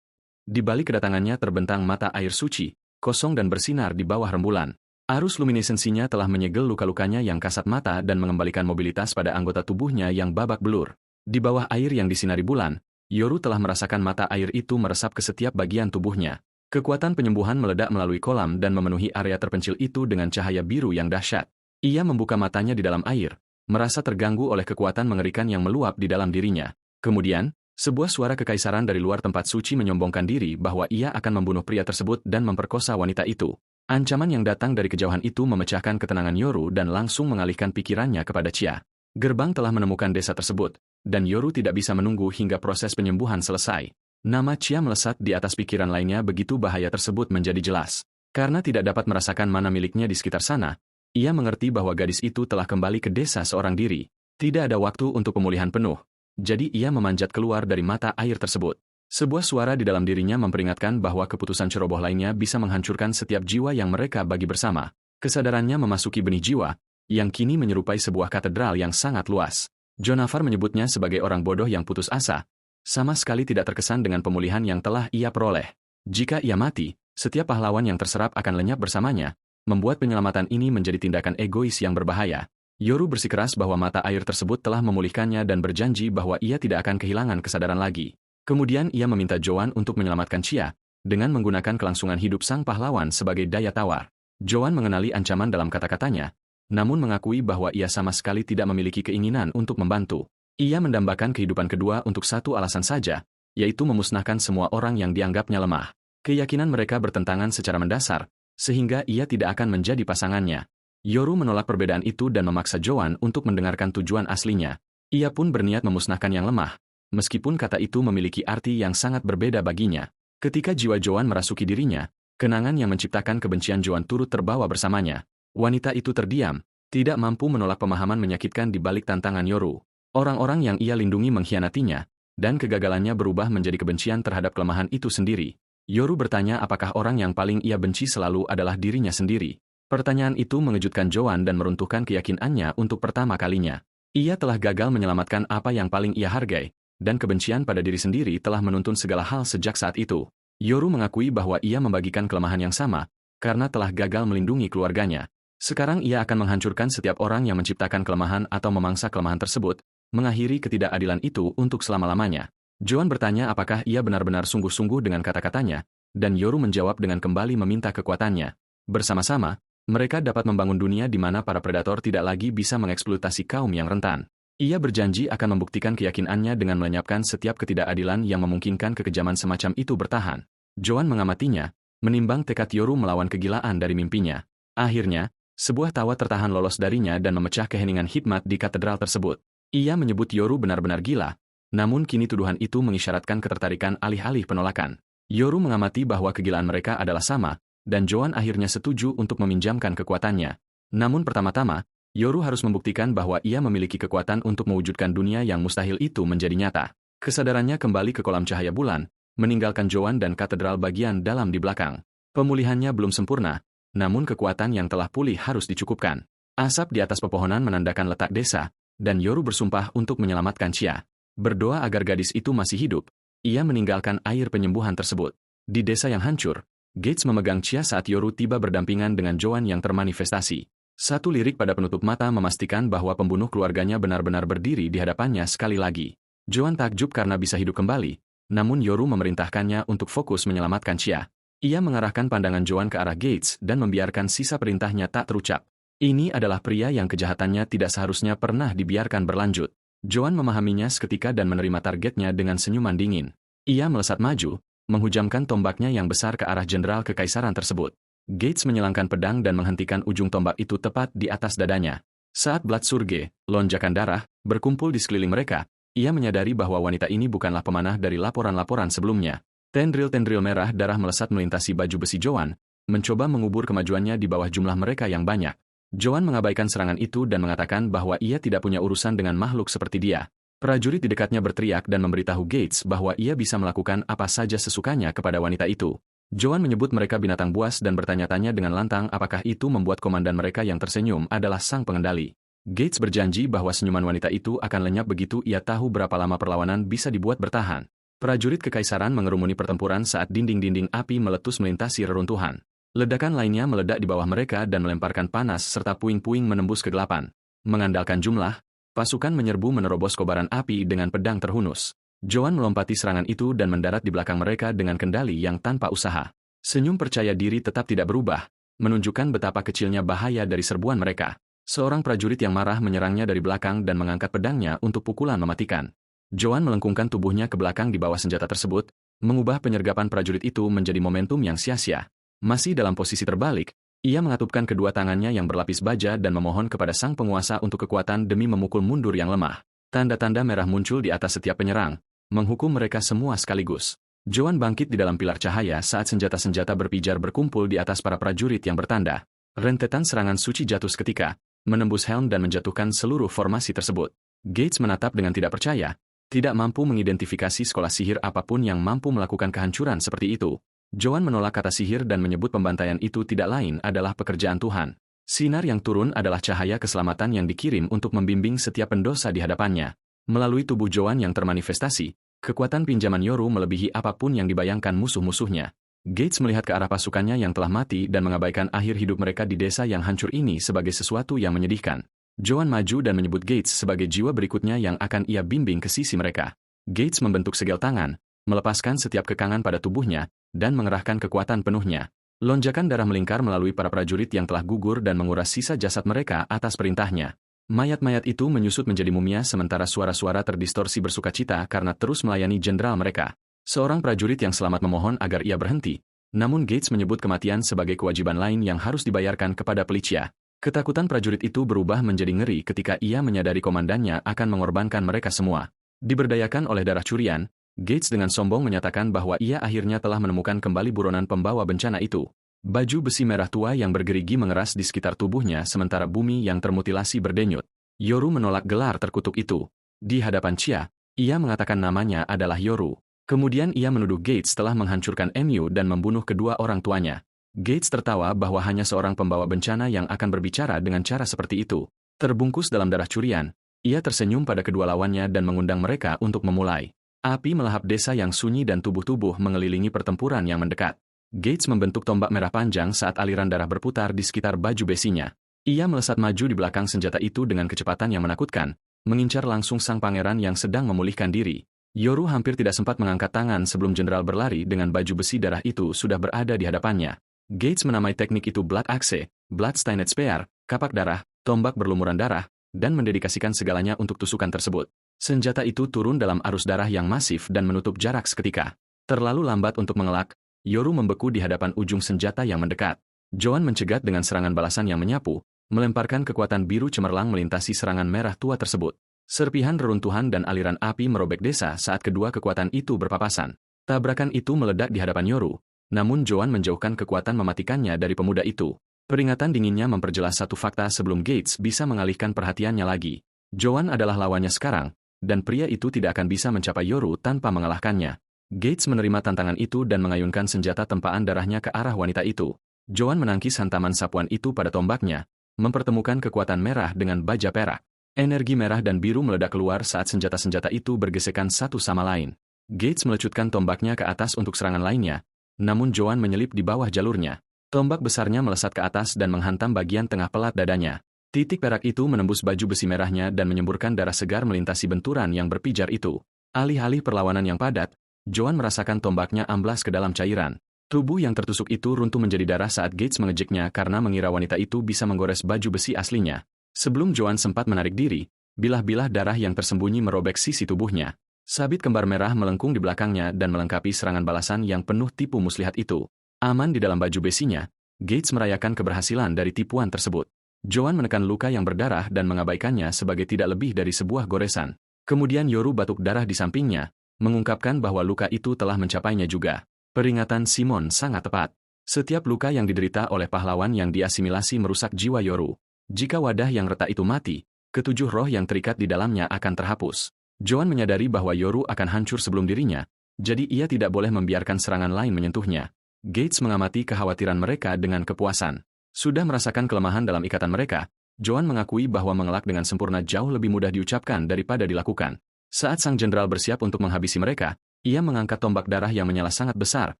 Di balik kedatangannya terbentang mata air suci, kosong dan bersinar di bawah rembulan. Arus luminesensinya telah menyegel luka-lukanya yang kasat mata dan mengembalikan mobilitas pada anggota tubuhnya yang babak belur. Di bawah air yang disinari bulan, Yoru telah merasakan mata air itu meresap ke setiap bagian tubuhnya. Kekuatan penyembuhan meledak melalui kolam dan memenuhi area terpencil itu dengan cahaya biru yang dahsyat. Ia membuka matanya di dalam air, merasa terganggu oleh kekuatan mengerikan yang meluap di dalam dirinya. Kemudian, sebuah suara kekaisaran dari luar tempat suci menyombongkan diri bahwa ia akan membunuh pria tersebut dan memperkosa wanita itu. Ancaman yang datang dari kejauhan itu memecahkan ketenangan Yoru dan langsung mengalihkan pikirannya kepada Chia. Gerbang telah menemukan desa tersebut, dan Yoru tidak bisa menunggu hingga proses penyembuhan selesai. Nama Chia melesat di atas pikiran lainnya begitu bahaya tersebut menjadi jelas. Karena tidak dapat merasakan mana miliknya di sekitar sana, ia mengerti bahwa gadis itu telah kembali ke desa seorang diri. Tidak ada waktu untuk pemulihan penuh, jadi ia memanjat keluar dari mata air tersebut. Sebuah suara di dalam dirinya memperingatkan bahwa keputusan ceroboh lainnya bisa menghancurkan setiap jiwa yang mereka bagi bersama. Kesadarannya memasuki benih jiwa, yang kini menyerupai sebuah katedral yang sangat luas. Jonafar menyebutnya sebagai orang bodoh yang putus asa, sama sekali tidak terkesan dengan pemulihan yang telah ia peroleh. Jika ia mati, setiap pahlawan yang terserap akan lenyap bersamanya, membuat penyelamatan ini menjadi tindakan egois yang berbahaya. Yoru bersikeras bahwa mata air tersebut telah memulihkannya dan berjanji bahwa ia tidak akan kehilangan kesadaran lagi. Kemudian ia meminta Joan untuk menyelamatkan Chia, dengan menggunakan kelangsungan hidup sang pahlawan sebagai daya tawar. Joan mengenali ancaman dalam kata-katanya, namun mengakui bahwa ia sama sekali tidak memiliki keinginan untuk membantu. Ia mendambakan kehidupan kedua untuk satu alasan saja, yaitu memusnahkan semua orang yang dianggapnya lemah. Keyakinan mereka bertentangan secara mendasar, sehingga ia tidak akan menjadi pasangannya. Yoru menolak perbedaan itu dan memaksa Joan untuk mendengarkan tujuan aslinya. Ia pun berniat memusnahkan yang lemah, meskipun kata itu memiliki arti yang sangat berbeda baginya. Ketika jiwa Joan merasuki dirinya, kenangan yang menciptakan kebencian Joan turut terbawa bersamanya. Wanita itu terdiam, tidak mampu menolak pemahaman menyakitkan di balik tantangan Yoru. Orang-orang yang ia lindungi mengkhianatinya, dan kegagalannya berubah menjadi kebencian terhadap kelemahan itu sendiri. Yoru bertanya apakah orang yang paling ia benci selalu adalah dirinya sendiri. Pertanyaan itu mengejutkan Joan dan meruntuhkan keyakinannya untuk pertama kalinya. Ia telah gagal menyelamatkan apa yang paling ia hargai, dan kebencian pada diri sendiri telah menuntun segala hal sejak saat itu. Yoru mengakui bahwa ia membagikan kelemahan yang sama, karena telah gagal melindungi keluarganya. Sekarang ia akan menghancurkan setiap orang yang menciptakan kelemahan atau memangsa kelemahan tersebut, mengakhiri ketidakadilan itu untuk selama-lamanya. Joan bertanya apakah ia benar-benar sungguh-sungguh dengan kata-katanya, dan Yoru menjawab dengan kembali meminta kekuatannya. Bersama-sama, mereka dapat membangun dunia di mana para predator tidak lagi bisa mengeksploitasi kaum yang rentan. Ia berjanji akan membuktikan keyakinannya dengan melenyapkan setiap ketidakadilan yang memungkinkan kekejaman semacam itu bertahan. Joan mengamatinya, menimbang tekad Yoru melawan kegilaan dari mimpinya. Akhirnya, Sebuah tawa tertahan lolos darinya dan memecah keheningan hikmat di katedral tersebut. Ia menyebut Yoru benar-benar gila, namun kini tuduhan itu mengisyaratkan ketertarikan alih-alih penolakan. Yoru mengamati bahwa kegilaan mereka adalah sama, dan Joan akhirnya setuju untuk meminjamkan kekuatannya. Namun pertama-tama, Yoru harus membuktikan bahwa ia memiliki kekuatan untuk mewujudkan dunia yang mustahil itu menjadi nyata. Kesadarannya kembali ke kolam cahaya bulan, meninggalkan Joan dan katedral bagian dalam di belakang. Pemulihannya belum sempurna, namun kekuatan yang telah pulih harus dicukupkan. Asap di atas pepohonan menandakan letak desa, dan Yoru bersumpah untuk menyelamatkan Chia. Berdoa agar gadis itu masih hidup, ia meninggalkan air penyembuhan tersebut. Di desa yang hancur, Gates memegang Chia saat Yoru tiba berdampingan dengan Joan yang termanifestasi. Satu lirik pada penutup mata memastikan bahwa pembunuh keluarganya benar-benar berdiri di hadapannya sekali lagi. Joan takjub karena bisa hidup kembali, namun Yoru memerintahkannya untuk fokus menyelamatkan Chia. Ia mengarahkan pandangan Joan ke arah Gates dan membiarkan sisa perintahnya tak terucap. Ini adalah pria yang kejahatannya tidak seharusnya pernah dibiarkan berlanjut. Joan memahaminya seketika dan menerima targetnya dengan senyuman dingin. Ia melesat maju, menghujamkan tombaknya yang besar ke arah jenderal kekaisaran tersebut. Gates menyilangkan pedang dan menghentikan ujung tombak itu tepat di atas dadanya. Saat Blood Surge, lonjakan darah, berkumpul di sekeliling mereka, ia menyadari bahwa wanita ini bukanlah pemanah dari laporan-laporan sebelumnya. Tendril-tendril merah darah melesat melintasi baju besi Joan, mencoba mengubur kemajuannya di bawah jumlah mereka yang banyak. Joan mengabaikan serangan itu dan mengatakan bahwa ia tidak punya urusan dengan makhluk seperti dia. Prajurit di dekatnya berteriak dan memberitahu Gates bahwa ia bisa melakukan apa saja sesukanya kepada wanita itu. Joan menyebut mereka binatang buas dan bertanya-tanya dengan lantang apakah itu membuat komandan mereka yang tersenyum adalah sang pengendali. Gates berjanji bahwa senyuman wanita itu akan lenyap begitu ia tahu berapa lama perlawanan bisa dibuat bertahan. Prajurit kekaisaran mengerumuni pertempuran saat dinding-dinding api meletus melintasi reruntuhan. Ledakan lainnya meledak di bawah mereka dan melemparkan panas serta puing-puing menembus kegelapan. Mengandalkan jumlah, pasukan menyerbu menerobos kobaran api dengan pedang terhunus. Joan melompati serangan itu dan mendarat di belakang mereka dengan kendali yang tanpa usaha. Senyum percaya diri tetap tidak berubah, menunjukkan betapa kecilnya bahaya dari serbuan mereka. Seorang prajurit yang marah menyerangnya dari belakang dan mengangkat pedangnya untuk pukulan mematikan. Joan melengkungkan tubuhnya ke belakang di bawah senjata tersebut, mengubah penyergapan prajurit itu menjadi momentum yang sia-sia. Masih dalam posisi terbalik, ia mengatupkan kedua tangannya yang berlapis baja dan memohon kepada sang penguasa untuk kekuatan demi memukul mundur yang lemah. Tanda-tanda merah muncul di atas setiap penyerang, menghukum mereka semua sekaligus. Joan bangkit di dalam pilar cahaya saat senjata-senjata berpijar berkumpul di atas para prajurit yang bertanda. Rentetan serangan suci jatuh seketika, menembus helm dan menjatuhkan seluruh formasi tersebut. Gates menatap dengan tidak percaya, tidak mampu mengidentifikasi sekolah sihir apapun yang mampu melakukan kehancuran seperti itu. Joan menolak kata sihir dan menyebut pembantaian itu tidak lain adalah pekerjaan Tuhan. Sinar yang turun adalah cahaya keselamatan yang dikirim untuk membimbing setiap pendosa di hadapannya. Melalui tubuh Joan yang termanifestasi, kekuatan pinjaman Yoru melebihi apapun yang dibayangkan musuh-musuhnya. Gates melihat ke arah pasukannya yang telah mati dan mengabaikan akhir hidup mereka di desa yang hancur ini sebagai sesuatu yang menyedihkan. Joan maju dan menyebut Gates sebagai jiwa berikutnya yang akan ia bimbing ke sisi mereka. Gates membentuk segel tangan, melepaskan setiap kekangan pada tubuhnya, dan mengerahkan kekuatan penuhnya. Lonjakan darah melingkar melalui para prajurit yang telah gugur dan menguras sisa jasad mereka atas perintahnya. Mayat-mayat itu menyusut menjadi mumia sementara suara-suara terdistorsi bersukacita karena terus melayani jenderal mereka. Seorang prajurit yang selamat memohon agar ia berhenti, namun Gates menyebut kematian sebagai kewajiban lain yang harus dibayarkan kepada Felicia. Ketakutan prajurit itu berubah menjadi ngeri ketika ia menyadari komandannya akan mengorbankan mereka semua. Diberdayakan oleh darah curian, Gates dengan sombong menyatakan bahwa ia akhirnya telah menemukan kembali buronan pembawa bencana itu. Baju besi merah tua yang bergerigi mengeras di sekitar tubuhnya sementara bumi yang termutilasi berdenyut. Yoru menolak gelar terkutuk itu. Di hadapan Chia, ia mengatakan namanya adalah Yoru. Kemudian ia menuduh Gates telah menghancurkan MU dan membunuh kedua orang tuanya. Gates tertawa bahwa hanya seorang pembawa bencana yang akan berbicara dengan cara seperti itu. Terbungkus dalam darah curian, ia tersenyum pada kedua lawannya dan mengundang mereka untuk memulai. Api melahap desa yang sunyi dan tubuh-tubuh mengelilingi pertempuran yang mendekat. Gates membentuk tombak merah panjang saat aliran darah berputar di sekitar baju besinya. Ia melesat maju di belakang senjata itu dengan kecepatan yang menakutkan, mengincar langsung sang pangeran yang sedang memulihkan diri. Yoru hampir tidak sempat mengangkat tangan sebelum jenderal berlari dengan baju besi darah itu sudah berada di hadapannya. Gates menamai teknik itu Blood Axe, Bloodstained Spear, kapak darah, tombak berlumuran darah, dan mendedikasikan segalanya untuk tusukan tersebut. Senjata itu turun dalam arus darah yang masif dan menutup jarak seketika. Terlalu lambat untuk mengelak, Yoru membeku di hadapan ujung senjata yang mendekat. Joan mencegat dengan serangan balasan yang menyapu, melemparkan kekuatan biru cemerlang melintasi serangan merah tua tersebut. Serpihan reruntuhan dan aliran api merobek desa saat kedua kekuatan itu berpapasan. Tabrakan itu meledak di hadapan Yoru, namun Joan menjauhkan kekuatan mematikannya dari pemuda itu. Peringatan dinginnya memperjelas satu fakta sebelum Gates bisa mengalihkan perhatiannya lagi. Joan adalah lawannya sekarang, dan pria itu tidak akan bisa mencapai Yoru tanpa mengalahkannya. Gates menerima tantangan itu dan mengayunkan senjata tempaan darahnya ke arah wanita itu. Joan menangkis hantaman sapuan itu pada tombaknya, mempertemukan kekuatan merah dengan baja perak. Energi merah dan biru meledak keluar saat senjata-senjata itu bergesekan satu sama lain. Gates melecutkan tombaknya ke atas untuk serangan lainnya, namun Joan menyelip di bawah jalurnya. Tombak besarnya melesat ke atas dan menghantam bagian tengah pelat dadanya. Titik perak itu menembus baju besi merahnya dan menyemburkan darah segar melintasi benturan yang berpijar itu. Alih-alih perlawanan yang padat, Joan merasakan tombaknya amblas ke dalam cairan. Tubuh yang tertusuk itu runtuh menjadi darah saat Gates mengejeknya karena mengira wanita itu bisa menggores baju besi aslinya. Sebelum Joan sempat menarik diri, bilah-bilah darah yang tersembunyi merobek sisi tubuhnya. Sabit kembar merah melengkung di belakangnya dan melengkapi serangan balasan yang penuh tipu muslihat itu. Aman di dalam baju besinya, Gates merayakan keberhasilan dari tipuan tersebut. Joan menekan luka yang berdarah dan mengabaikannya sebagai tidak lebih dari sebuah goresan. Kemudian Yoru batuk darah di sampingnya, mengungkapkan bahwa luka itu telah mencapainya juga. Peringatan Simon sangat tepat. Setiap luka yang diderita oleh pahlawan yang diasimilasi merusak jiwa Yoru. Jika wadah yang retak itu mati, ketujuh roh yang terikat di dalamnya akan terhapus. Joan menyadari bahwa Yoru akan hancur sebelum dirinya, jadi ia tidak boleh membiarkan serangan lain menyentuhnya. Gates mengamati kekhawatiran mereka dengan kepuasan. Sudah merasakan kelemahan dalam ikatan mereka, Joan mengakui bahwa mengelak dengan sempurna jauh lebih mudah diucapkan daripada dilakukan. Saat sang jenderal bersiap untuk menghabisi mereka, ia mengangkat tombak darah yang menyala sangat besar,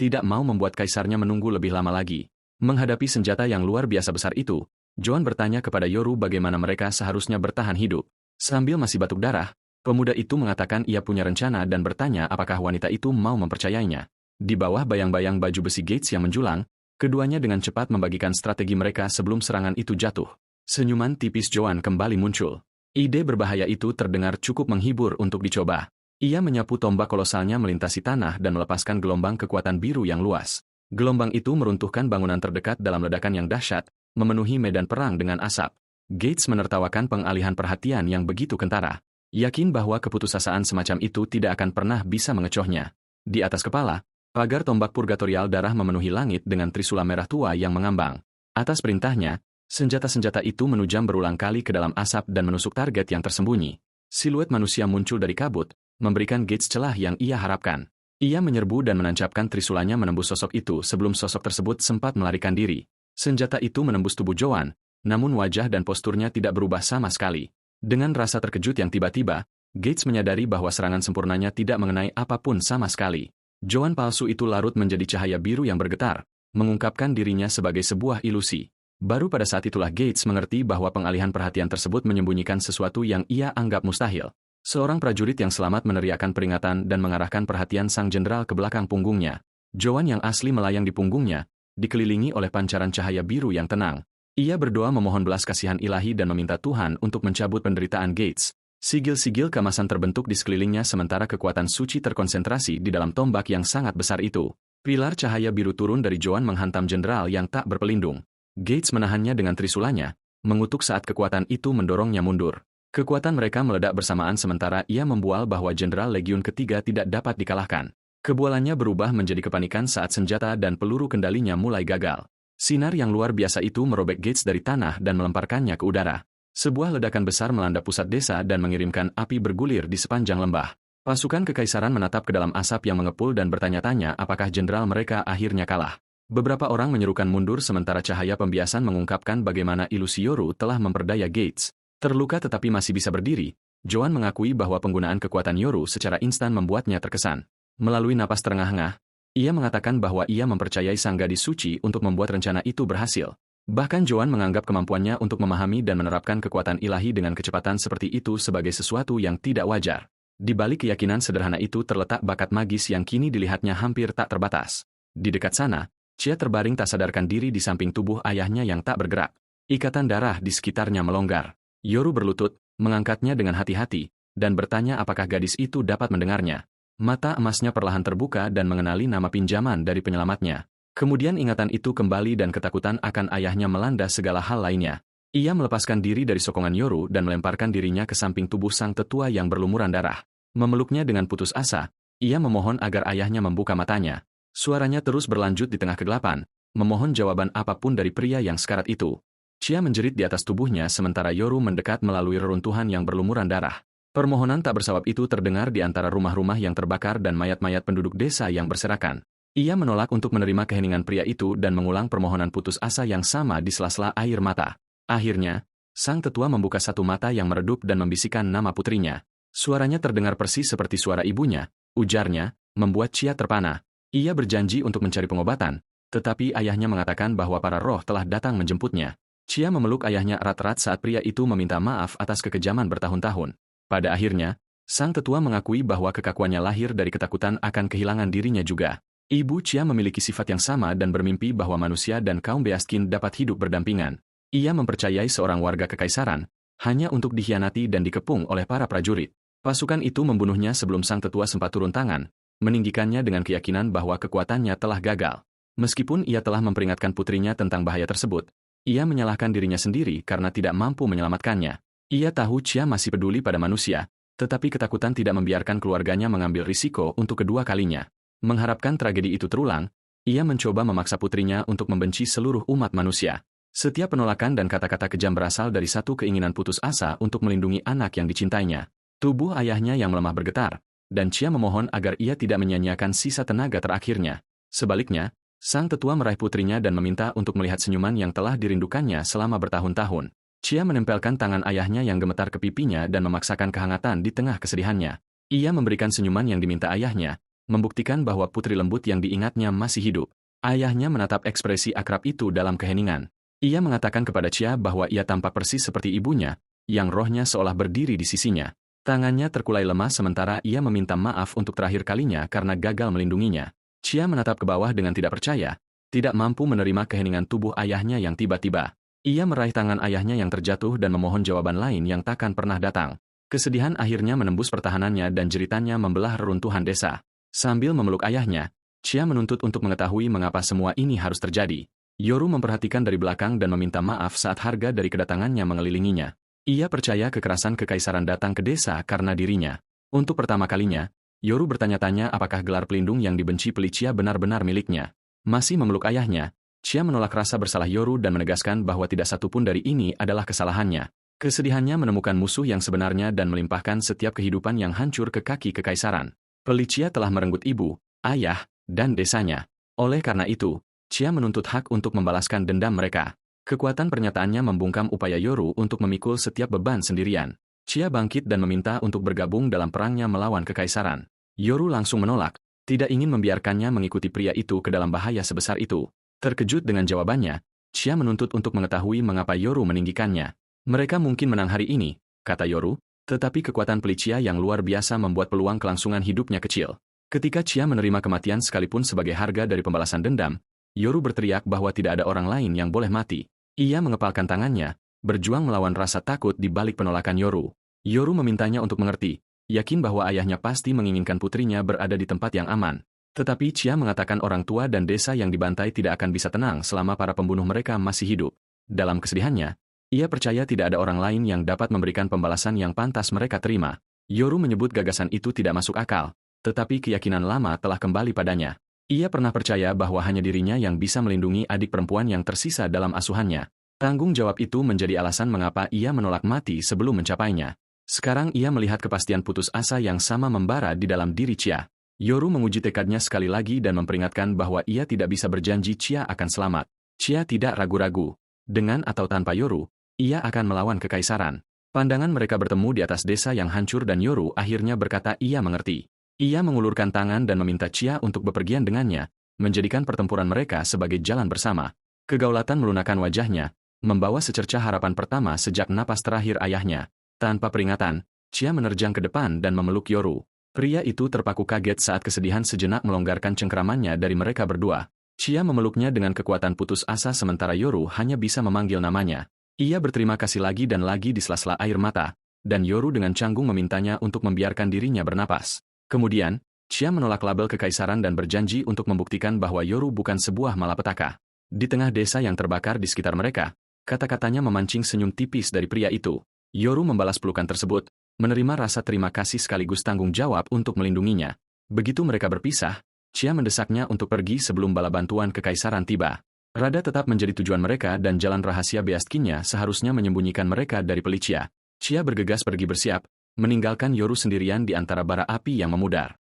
tidak mau membuat kaisarnya menunggu lebih lama lagi. Menghadapi senjata yang luar biasa besar itu, Joan bertanya kepada Yoru bagaimana mereka seharusnya bertahan hidup. Sambil masih batuk darah, pemuda itu mengatakan ia punya rencana dan bertanya apakah wanita itu mau mempercayainya. Di bawah bayang-bayang baju besi Gates yang menjulang, keduanya dengan cepat membagikan strategi mereka sebelum serangan itu jatuh. Senyuman tipis Joan kembali muncul. Ide berbahaya itu terdengar cukup menghibur untuk dicoba. Ia menyapu tombak kolosalnya melintasi tanah dan melepaskan gelombang kekuatan biru yang luas. Gelombang itu meruntuhkan bangunan terdekat dalam ledakan yang dahsyat, memenuhi medan perang dengan asap. Gates menertawakan pengalihan perhatian yang begitu kentara. Yakin bahwa keputusasaan semacam itu tidak akan pernah bisa mengecohnya. Di atas kepala, pagar tombak purgatorial darah memenuhi langit dengan trisula merah tua yang mengambang. Atas perintahnya, senjata-senjata itu menujam berulang kali ke dalam asap dan menusuk target yang tersembunyi. Siluet manusia muncul dari kabut, memberikan Gates celah yang ia harapkan. Ia menyerbu dan menancapkan trisulanya menembus sosok itu sebelum sosok tersebut sempat melarikan diri. Senjata itu menembus tubuh Joan, namun wajah dan posturnya tidak berubah sama sekali. Dengan rasa terkejut yang tiba-tiba, Gates menyadari bahwa serangan sempurnanya tidak mengenai apapun sama sekali. Joan palsu itu larut menjadi cahaya biru yang bergetar, mengungkapkan dirinya sebagai sebuah ilusi. Baru pada saat itulah Gates mengerti bahwa pengalihan perhatian tersebut menyembunyikan sesuatu yang ia anggap mustahil. Seorang prajurit yang selamat meneriakkan peringatan dan mengarahkan perhatian sang jenderal ke belakang punggungnya. Joan yang asli melayang di punggungnya, dikelilingi oleh pancaran cahaya biru yang tenang. Ia berdoa memohon belas kasihan ilahi dan meminta Tuhan untuk mencabut penderitaan Gates. Sigil-sigil keemasan terbentuk di sekelilingnya sementara kekuatan suci terkonsentrasi di dalam tombak yang sangat besar itu. Pilar cahaya biru turun dari Joan menghantam jenderal yang tak berpelindung. Gates menahannya dengan trisulanya, mengutuk saat kekuatan itu mendorongnya mundur. Kekuatan mereka meledak bersamaan sementara ia membual bahwa Jenderal Legiun Ketiga tidak dapat dikalahkan. Kebualannya berubah menjadi kepanikan saat senjata dan peluru kendalinya mulai gagal. Sinar yang luar biasa itu merobek Gates dari tanah dan melemparkannya ke udara. Sebuah ledakan besar melanda pusat desa dan mengirimkan api bergulir di sepanjang lembah. Pasukan kekaisaran menatap ke dalam asap yang mengepul dan bertanya-tanya apakah jenderal mereka akhirnya kalah. Beberapa orang menyerukan mundur sementara cahaya pembiasan mengungkapkan bagaimana ilusi Yoru telah memperdaya Gates. Terluka tetapi masih bisa berdiri, Joan mengakui bahwa penggunaan kekuatan Yoru secara instan membuatnya terkesan. Melalui napas terengah-engah, ia mengatakan bahwa ia mempercayai sang gadis suci untuk membuat rencana itu berhasil. Bahkan Joan menganggap kemampuannya untuk memahami dan menerapkan kekuatan ilahi dengan kecepatan seperti itu sebagai sesuatu yang tidak wajar. Di balik keyakinan sederhana itu terletak bakat magis yang kini dilihatnya hampir tak terbatas. Di dekat sana, Chia terbaring tak sadarkan diri di samping tubuh ayahnya yang tak bergerak. Ikatan darah di sekitarnya melonggar. Yoru berlutut, mengangkatnya dengan hati-hati, dan bertanya apakah gadis itu dapat mendengarnya. Mata emasnya perlahan terbuka dan mengenali nama pinjaman dari penyelamatnya. Kemudian ingatan itu kembali dan ketakutan akan ayahnya melanda segala hal lainnya. Ia melepaskan diri dari sokongan Yoru dan melemparkan dirinya ke samping tubuh sang tetua yang berlumuran darah. Memeluknya dengan putus asa, ia memohon agar ayahnya membuka matanya. Suaranya terus berlanjut di tengah kegelapan, memohon jawaban apapun dari pria yang sekarat itu. Chia menjerit di atas tubuhnya sementara Yoru mendekat melalui reruntuhan yang berlumuran darah. Permohonan tak bersawab itu terdengar di antara rumah-rumah yang terbakar dan mayat-mayat penduduk desa yang berserakan. Ia menolak untuk menerima keheningan pria itu dan mengulang permohonan putus asa yang sama di sela-sela air mata. Akhirnya, sang tetua membuka satu mata yang meredup dan membisikkan nama putrinya. Suaranya terdengar persis seperti suara ibunya, ujarnya, membuat Chia terpana. Ia berjanji untuk mencari pengobatan, tetapi ayahnya mengatakan bahwa para roh telah datang menjemputnya. Chia memeluk ayahnya erat-erat saat pria itu meminta maaf atas kekejaman bertahun-tahun. Pada akhirnya, sang tetua mengakui bahwa kekakuannya lahir dari ketakutan akan kehilangan dirinya juga. Ibu Chia memiliki sifat yang sama dan bermimpi bahwa manusia dan kaum Beaskin dapat hidup berdampingan. Ia mempercayai seorang warga kekaisaran, hanya untuk dikhianati dan dikepung oleh para prajurit. Pasukan itu membunuhnya sebelum sang tetua sempat turun tangan, meninggikannya dengan keyakinan bahwa kekuatannya telah gagal. Meskipun ia telah memperingatkan putrinya tentang bahaya tersebut, ia menyalahkan dirinya sendiri karena tidak mampu menyelamatkannya. Ia tahu Chia masih peduli pada manusia, tetapi ketakutan tidak membiarkan keluarganya mengambil risiko untuk kedua kalinya. Mengharapkan tragedi itu terulang, ia mencoba memaksa putrinya untuk membenci seluruh umat manusia. Setiap penolakan dan kata-kata kejam berasal dari satu keinginan putus asa untuk melindungi anak yang dicintainya. Tubuh ayahnya yang melemah bergetar, dan Chia memohon agar ia tidak menyia-nyiakan sisa tenaga terakhirnya. Sebaliknya, sang tetua meraih putrinya dan meminta untuk melihat senyuman yang telah dirindukannya selama bertahun-tahun. Chia menempelkan tangan ayahnya yang gemetar ke pipinya dan memaksakan kehangatan di tengah kesedihannya. Ia memberikan senyuman yang diminta ayahnya, membuktikan bahwa putri lembut yang diingatnya masih hidup. Ayahnya menatap ekspresi akrab itu dalam keheningan. Ia mengatakan kepada Chia bahwa ia tampak persis seperti ibunya, yang rohnya seolah berdiri di sisinya. Tangannya terkulai lemah sementara ia meminta maaf untuk terakhir kalinya karena gagal melindunginya. Chia menatap ke bawah dengan tidak percaya, tidak mampu menerima keheningan tubuh ayahnya yang tiba-tiba. Ia meraih tangan ayahnya yang terjatuh dan memohon jawaban lain yang takkan pernah datang. Kesedihan akhirnya menembus pertahanannya dan jeritannya membelah reruntuhan desa. Sambil memeluk ayahnya, Chia menuntut untuk mengetahui mengapa semua ini harus terjadi. Yoru memperhatikan dari belakang dan meminta maaf saat harga dari kedatangannya mengelilinginya. Ia percaya kekerasan kekaisaran datang ke desa karena dirinya. Untuk pertama kalinya, Yoru bertanya-tanya apakah gelar pelindung yang dibenci Chia benar-benar miliknya. Masih memeluk ayahnya, Chia menolak rasa bersalah Yoru dan menegaskan bahwa tidak satupun dari ini adalah kesalahannya. Kesedihannya menemukan musuh yang sebenarnya dan melimpahkan setiap kehidupan yang hancur ke kaki kekaisaran. Chia telah merenggut ibu, ayah, dan desanya. Oleh karena itu, Chia menuntut hak untuk membalaskan dendam mereka. Kekuatan pernyataannya membungkam upaya Yoru untuk memikul setiap beban sendirian. Chia bangkit dan meminta untuk bergabung dalam perangnya melawan kekaisaran. Yoru langsung menolak, tidak ingin membiarkannya mengikuti pria itu ke dalam bahaya sebesar itu. Terkejut dengan jawabannya, Chia menuntut untuk mengetahui mengapa Yoru meninggikannya. Mereka mungkin menang hari ini, kata Yoru, tetapi kekuatan Chia yang luar biasa membuat peluang kelangsungan hidupnya kecil. Ketika Chia menerima kematian sekalipun sebagai harga dari pembalasan dendam, Yoru berteriak bahwa tidak ada orang lain yang boleh mati. Ia mengepalkan tangannya, berjuang melawan rasa takut di balik penolakan Yoru. Yoru memintanya untuk mengerti, yakin bahwa ayahnya pasti menginginkan putrinya berada di tempat yang aman. Tetapi Chia mengatakan orang tua dan desa yang dibantai tidak akan bisa tenang selama para pembunuh mereka masih hidup. Dalam kesedihannya, ia percaya tidak ada orang lain yang dapat memberikan pembalasan yang pantas mereka terima. Yoru menyebut gagasan itu tidak masuk akal, tetapi keyakinan lama telah kembali padanya. Ia pernah percaya bahwa hanya dirinya yang bisa melindungi adik perempuan yang tersisa dalam asuhannya. Tanggung jawab itu menjadi alasan mengapa ia menolak mati sebelum mencapainya. Sekarang ia melihat kepastian putus asa yang sama membara di dalam diri Chia. Yoru menguji tekadnya sekali lagi dan memperingatkan bahwa ia tidak bisa berjanji Chia akan selamat. Chia tidak ragu-ragu. Dengan atau tanpa Yoru, ia akan melawan kekaisaran. Pandangan mereka bertemu di atas desa yang hancur dan Yoru akhirnya berkata ia mengerti. Ia mengulurkan tangan dan meminta Chia untuk bepergian dengannya, menjadikan pertempuran mereka sebagai jalan bersama. Kegaulatan melunakkan wajahnya, membawa secercah harapan pertama sejak napas terakhir ayahnya. Tanpa peringatan, Chia menerjang ke depan dan memeluk Yoru. Pria itu terpaku kaget saat kesedihan sejenak melonggarkan cengkeramannya dari mereka berdua. Chia memeluknya dengan kekuatan putus asa sementara Yoru hanya bisa memanggil namanya. Ia berterima kasih lagi dan lagi di sela-sela air mata, dan Yoru dengan canggung memintanya untuk membiarkan dirinya bernapas. Kemudian, Chia menolak label kekaisaran dan berjanji untuk membuktikan bahwa Yoru bukan sebuah malapetaka. Di tengah desa yang terbakar di sekitar mereka, kata-katanya memancing senyum tipis dari pria itu. Yoru membalas pelukan tersebut, menerima rasa terima kasih sekaligus tanggung jawab untuk melindunginya. Begitu mereka berpisah, Chia mendesaknya untuk pergi sebelum bala bantuan kekaisaran tiba. Rada tetap menjadi tujuan mereka dan jalan rahasia Beastkinnya seharusnya menyembunyikan mereka dari Felicia. Chia bergegas pergi bersiap, meninggalkan Yoru sendirian di antara bara api yang memudar.